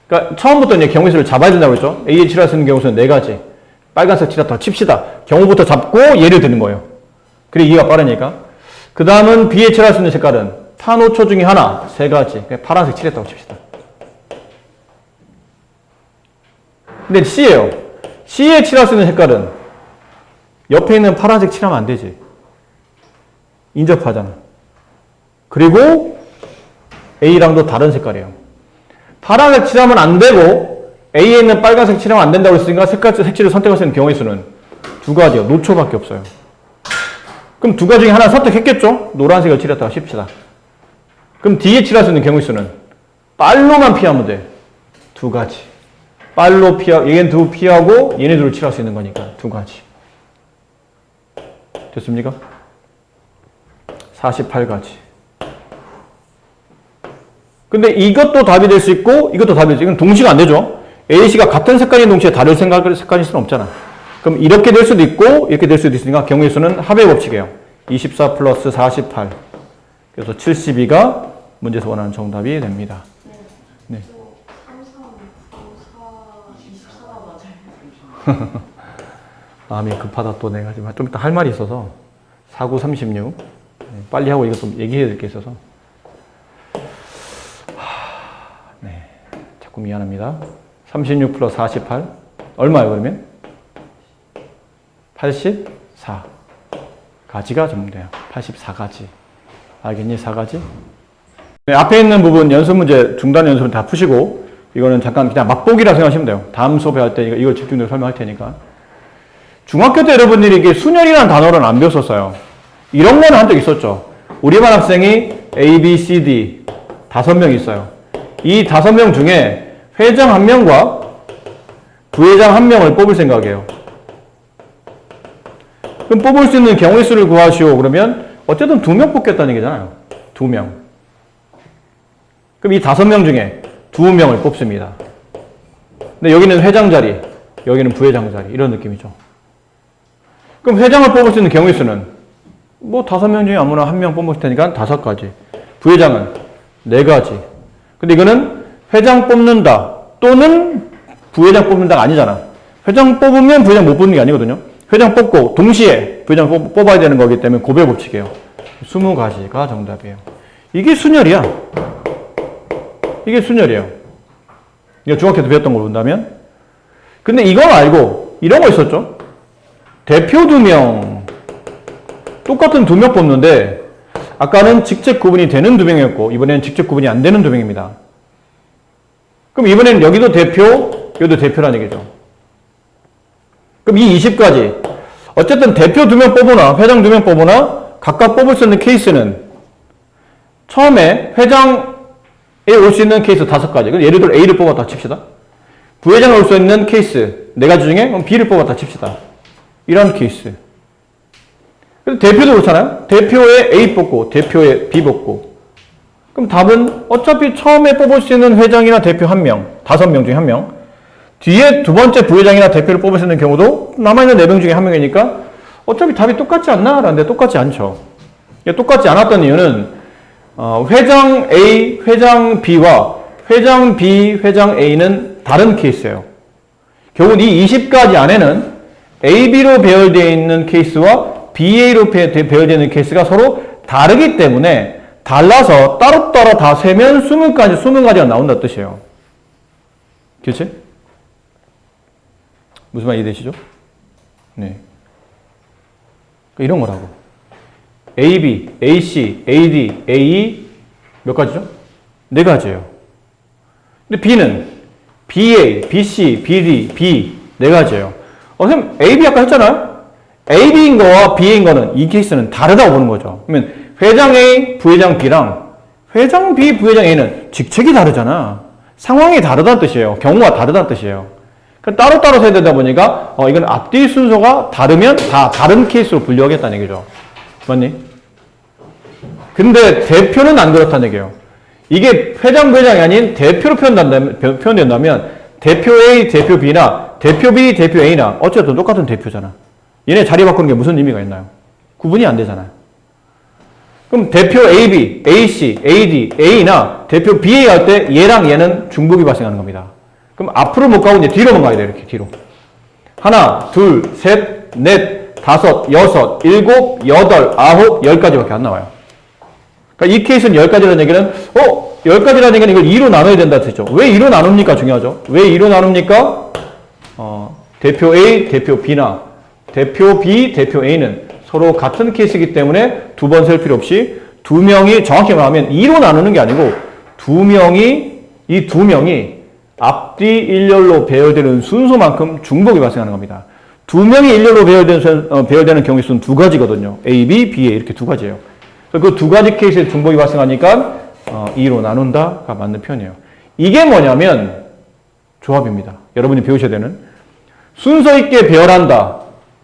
그러니까 처음부터 이제 경우의 수를 잡아야 된다고 했죠. A에 칠할 수 있는 경우 수는 4가지. 빨간색 칠했다고 칩시다. 경우부터 잡고 예를 드는 거예요. 그래 이해가 빠르니까. 그 다음은 B에 칠할 수 있는 색깔은 탄호초 중에 하나, 3가지. 파란색 칠했다고 칩시다. 근데 C예요. C에 칠할 수 있는 색깔은 옆에 있는 파란색 칠하면 안 되지. 인접하잖아. 그리고 A랑도 다른 색깔이에요. 파란색 칠하면 안 되고 A에 있는 빨간색 칠하면 안 된다고 했으니까 색칠을 선택할 수 있는 경우의 수는 2가지요. 노초밖에 없어요. 그럼 2가지 중에 하나 선택했겠죠? 노란색을 칠했다고 칩시다. 그럼 D에 칠할 수 있는 경우의 수는 빨로만 피하면 돼. 2가지. 빨로 얘는 2 피하고 얘네 둘을 칠할 수 있는 거니까 2가지. 됐습니까? 48가지. 근데 이것도 답이 될 수 있고 이것도 답이 될 수 있고 이건 동시가 안 되죠. A, C가 같은 색깔인 동시에 다른 색깔일 수는 없잖아. 그럼 이렇게 될 수도 있고 이렇게 될 수도 있으니까 경우의 수는 합의 법칙이에요. 24 플러스 48. 그래서 72가 문제에서 원하는 정답이 됩니다. 네. 24가 맞아요. 마음이 급하다 또 내가 지금 좀 이따 할 말이 있어서 49, 36 빨리 하고 이것 좀 얘기해야 될 게 있어서 네, 자꾸 미안합니다. 36 플러스 48 얼마예요 그러면? 84 가지가 전문돼요. 84가지 알겠니? 4가지? 네, 앞에 있는 부분 연습 문제 중단 연습은 다 푸시고 이거는 잠깐 그냥 맛보기라 생각하시면 돼요. 다음 수업에 할 때 이걸 집중적으로 설명할 테니까. 중학교 때 여러분들이 이게 수열이라는 단어를 안 배웠었어요. 이런 거는 한 적 있었죠. 우리 반 학생이 A, B, C, D 5명 있어요. 이 5명 중에 회장 1명과 부회장 1명을 뽑을 생각이에요. 그럼 뽑을 수 있는 경우의 수를 구하시오. 그러면 어쨌든 2명 뽑겠다는 얘기잖아요. 2명. 그럼 이 5명 중에 2명을 뽑습니다. 근데 여기는 회장 자리, 여기는 부회장 자리 이런 느낌이죠. 그럼 회장을 뽑을 수 있는 경우의 수는 뭐 5명 중에 아무나 1명 뽑을 테니까 5가지. 부회장은 4가지. 근데 이거는 회장 뽑는다 또는 부회장 뽑는다가 아니잖아. 회장 뽑으면 부회장 못 뽑는 게 아니거든요. 회장 뽑고 동시에 부회장 뽑아야 되는 거기 때문에 고배 법칙이에요. 20가지가 정답이에요. 이게 순열이야. 이게 순열이에요. 이거 중학교 때 배웠던 걸 본다면. 근데 이거 말고 이런 거 있었죠. 대표 2명 똑같은 2명 뽑는데 아까는 직접 구분이 되는 2명이었고 이번에는 직접 구분이 안 되는 2명입니다. 그럼 이번에는 여기도 대표, 여기도 대표라는 얘기죠. 그럼 이 20가지 어쨌든 대표 2명 뽑으나 회장 2명 뽑으나 각각 뽑을 수 있는 케이스는 처음에 회장에 올 수 있는 케이스 5가지. 예를 들어 A를 뽑았다 칩시다. 부회장에 올 수 있는 케이스 4가지 중에 그럼 B를 뽑았다 칩시다. 이런 케이스. 대표도 그렇잖아요. 대표에 A 뽑고 대표에 B 뽑고 그럼 답은 어차피 처음에 뽑을 수 있는 회장이나 대표 1명 5명 중에 1명 뒤에 두 번째 부회장이나 대표를 뽑을 수 있는 경우도 남아있는 4명 중에 1명이니까 어차피 답이 똑같지 않나? 라는데 똑같지 않죠. 똑같지 않았던 이유는 회장 A, 회장 B와 회장 B, 회장 A는 다른 케이스예요. 결국 이 20가지 안에는 A, B로 배열되어 있는 케이스와 BA로 배열되어 있는 케이스가 서로 다르기 때문에 달라서 따로따로 다 세면 20가지가 나온다는 뜻이에요. 그렇지? 무슨 말 이해되시죠? 네. 이런 거라고. AB, AC, AD, AE 몇 가지죠? 4가지예요. 근데 B는 BA, BC, BD, B 4가지예요. 선생님 AB 아까 했잖아요? AB인 거와 B인 거는 이 케이스는 다르다고 보는 거죠. 그러면 회장 A, 부회장 B랑 회장 B, 부회장 A는 직책이 다르잖아. 상황이 다르다는 뜻이에요. 경우가 다르다는 뜻이에요. 따로따로 세야 되다 보니까 이건 앞뒤 순서가 다르면 다 다른 케이스로 분류하겠다는 얘기죠. 맞니? 근데 대표는 안 그렇다는 얘기예요. 이게 회장, 부회장이 아닌 대표로 표현된다면 대표 A, 대표 B나 대표 B, 대표 A나 어쨌든 똑같은 대표잖아. 얘네 자리 바꾸는 게 무슨 의미가 있나요? 구분이 안 되잖아요. 그럼 대표 AB, AC, AD, A나 대표 BA 할 때 얘랑 얘는 중복이 발생하는 겁니다. 그럼 앞으로 못 가고 이제 뒤로만 가야 돼. 이렇게 뒤로. 하나, 둘, 셋, 넷, 다섯, 여섯, 일곱, 여덟, 아홉, 10까지밖에 안 나와요. 그러니까 이 케이스는 10가지라는 얘기는 10가지라는 얘기는 이걸 2로 나눠야 된다 뜻이죠. 왜 2로 나눕니까? 중요하죠. 왜 2로 나눕니까? 대표 A, 대표 B나 대표 B, 대표 A는 서로 같은 케이스이기 때문에 두 번 셀 필요 없이 두 명이 정확히 말하면 2로 나누는 게 아니고 이 두 명이 앞뒤 일렬로 배열되는 순서만큼 중복이 발생하는 겁니다. 두 명이 일렬로 배열되는 경우의 수는 두 가지거든요. A, B, B, A 이렇게 두 가지예요. 그 두 가지 케이스에 중복이 발생하니까 2로 나눈다가 맞는 표현이에요. 이게 뭐냐면 조합입니다. 여러분이 배우셔야 되는 순서 있게 배열한다.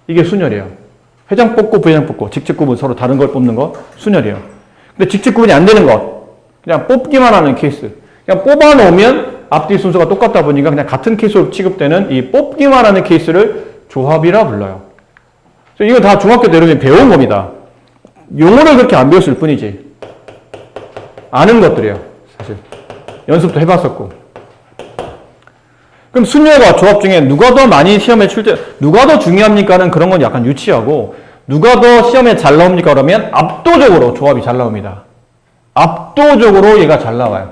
이게 순열이에요. 회장 뽑고 부회장 뽑고 직책 구분 서로 다른 걸 뽑는 거 순열이에요. 근데 직책 구분이 안 되는 것 그냥 뽑기만 하는 케이스. 그냥 뽑아놓으면 앞뒤 순서가 똑같다 보니까 그냥 같은 케이스로 취급되는 이 뽑기만 하는 케이스를 조합이라 불러요. 이거 다 중학교 때 여러분이 배운 겁니다. 용어를 그렇게 안 배웠을 뿐이지 아는 것들이에요. 사실 연습도 해봤었고. 그럼 순열과 조합 중에 누가 더 많이 시험에 누가 더 중요합니까는 그런 건 약간 유치하고 누가 더 시험에 잘 나옵니까 그러면 압도적으로 조합이 잘 나옵니다. 압도적으로 얘가 잘 나와요.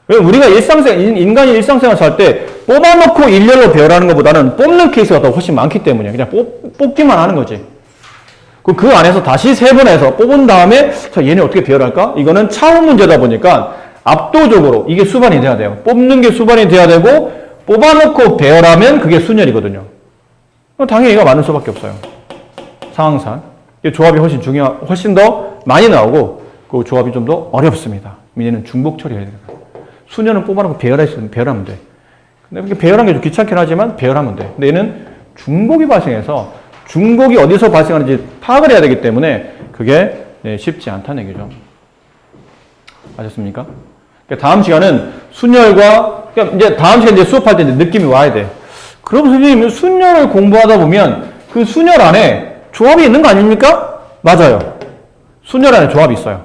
우리가 인간이 일상생활 살 때 뽑아놓고 일렬로 배열하는 것보다는 뽑는 케이스가 더 훨씬 많기 때문에 그냥 뽑기만 하는 거지. 그 안에서 다시 세 번 해서 뽑은 다음에 자 얘네 어떻게 배열할까? 이거는 차후 문제다 보니까 압도적으로 이게 수반이 돼야 돼요. 뽑는 게 수반이 돼야 되고 뽑아놓고 배열하면 그게 순열이거든요. 당연히 얘가 많을 수밖에 없어요. 상황상. 조합이 훨씬 더 많이 나오고 그 조합이 좀 더 어렵습니다. 얘는 중복 처리해야 돼요. 순열은 뽑아놓고 배열하면 돼. 근데 배열한 게 좀 귀찮긴 하지만 배열하면 돼. 근데 얘는 중복이 발생해서 중복이 어디서 발생하는지 파악을 해야 되기 때문에 그게 쉽지 않다는 얘기죠. 아셨습니까? 다음 시간은 순열과 이제 다음 시간 이제 수업할 때 이제 느낌이 와야 돼. 그럼 선생님 순열을 공부하다 보면 그 순열 안에 조합이 있는 거 아닙니까? 맞아요. 순열 안에 조합이 있어요.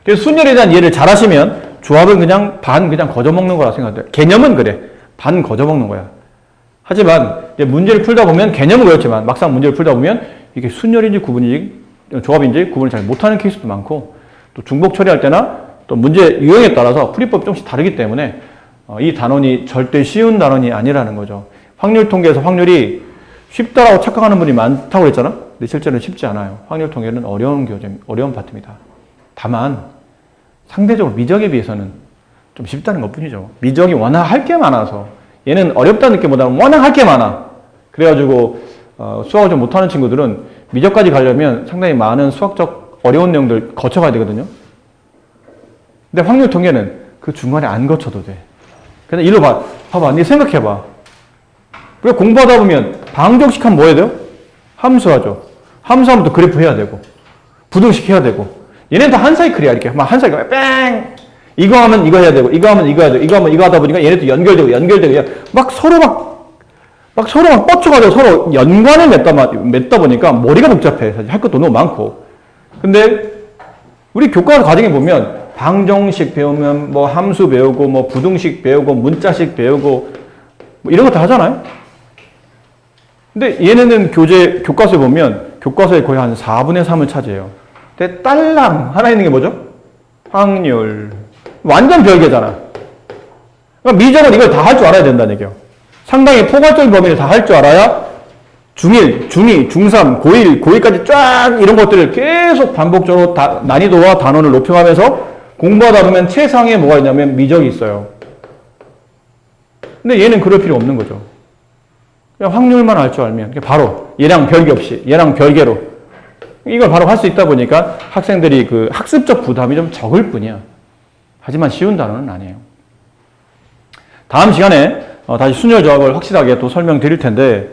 그래서 순열에 대한 이해를 잘 하시면 조합은 그냥 거저먹는 거라 생각해요. 개념은 그래. 반 거저먹는 거야. 하지만 이제 문제를 풀다 보면 개념은 그렇지만 막상 문제를 풀다 보면 이게 순열인지 조합인지 구분을 잘 못하는 케이스도 많고 또 중복 처리할 때나 또 문제 유형에 따라서 풀이법이 조금씩 다르기 때문에 이 단원이 절대 쉬운 단원이 아니라는 거죠. 확률 통계에서 확률이 쉽다라고 착각하는 분이 많다고 그랬잖아. 근데 실제로는 쉽지 않아요. 확률 통계는 어려운 파트입니다. 다만 상대적으로 미적에 비해서는 좀 쉽다는 것 뿐이죠. 미적이 워낙 할 게 많아서 얘는 어렵다는 느낌보다는 워낙 할 게 많아. 그래가지고 수학을 좀 못하는 친구들은 미적까지 가려면 상당히 많은 수학적 어려운 내용들 거쳐가야 되거든요. 근데 확률 통계는 그 중간에 안 거쳐도 돼. 그냥 일로 봐봐. 네 생각해봐. 왜 공부하다 보면 방정식 하면 뭐 해야 돼요? 함수하죠. 함수하면 또 그래프 해야 되고 부등식 해야 되고 얘네는 다 한 사이클이야. 이렇게 막 한 사이클 뺑 이거 하면 이거 해야 되고 이거 하면 이거 해야 되고 이거 하면 이거 하다 보니까 얘네도 연결되고 막 서로 뻗쳐가지고 서로 연관을 맺다 보니까 머리가 복잡해. 사실 할 것도 너무 많고. 근데 우리 교과 과정에 보면 방정식 배우면 뭐 함수 배우고 뭐 부등식 배우고 문자식 배우고 뭐 이런 거 다 하잖아요. 근데 얘네는 교과서에 보면 교과서에 거의 한 4분의 3을 차지해요. 근데 딸랑 하나 있는 게 뭐죠? 확률. 완전 별개잖아. 그러니까 미적은 이걸 다 할 줄 알아야 된다는 얘기예요. 상당히 포괄적인 범위를 다 할 줄 알아야 중1, 중2, 중3, 고1, 고2까지 쫙 이런 것들을 계속 반복적으로 난이도와 단원을 높여가면서 공부하다 보면 최상에 뭐가 있냐면 미적이 있어요. 근데 얘는 그럴 필요 없는 거죠. 그냥 확률만 알 줄 알면 바로 얘랑 별개 없이 얘랑 별개로 이걸 바로 할 수 있다 보니까 학생들이 그 학습적 부담이 좀 적을 뿐이야. 하지만 쉬운 단어는 아니에요. 다음 시간에 다시 순열 조합을 확실하게 또 설명드릴 텐데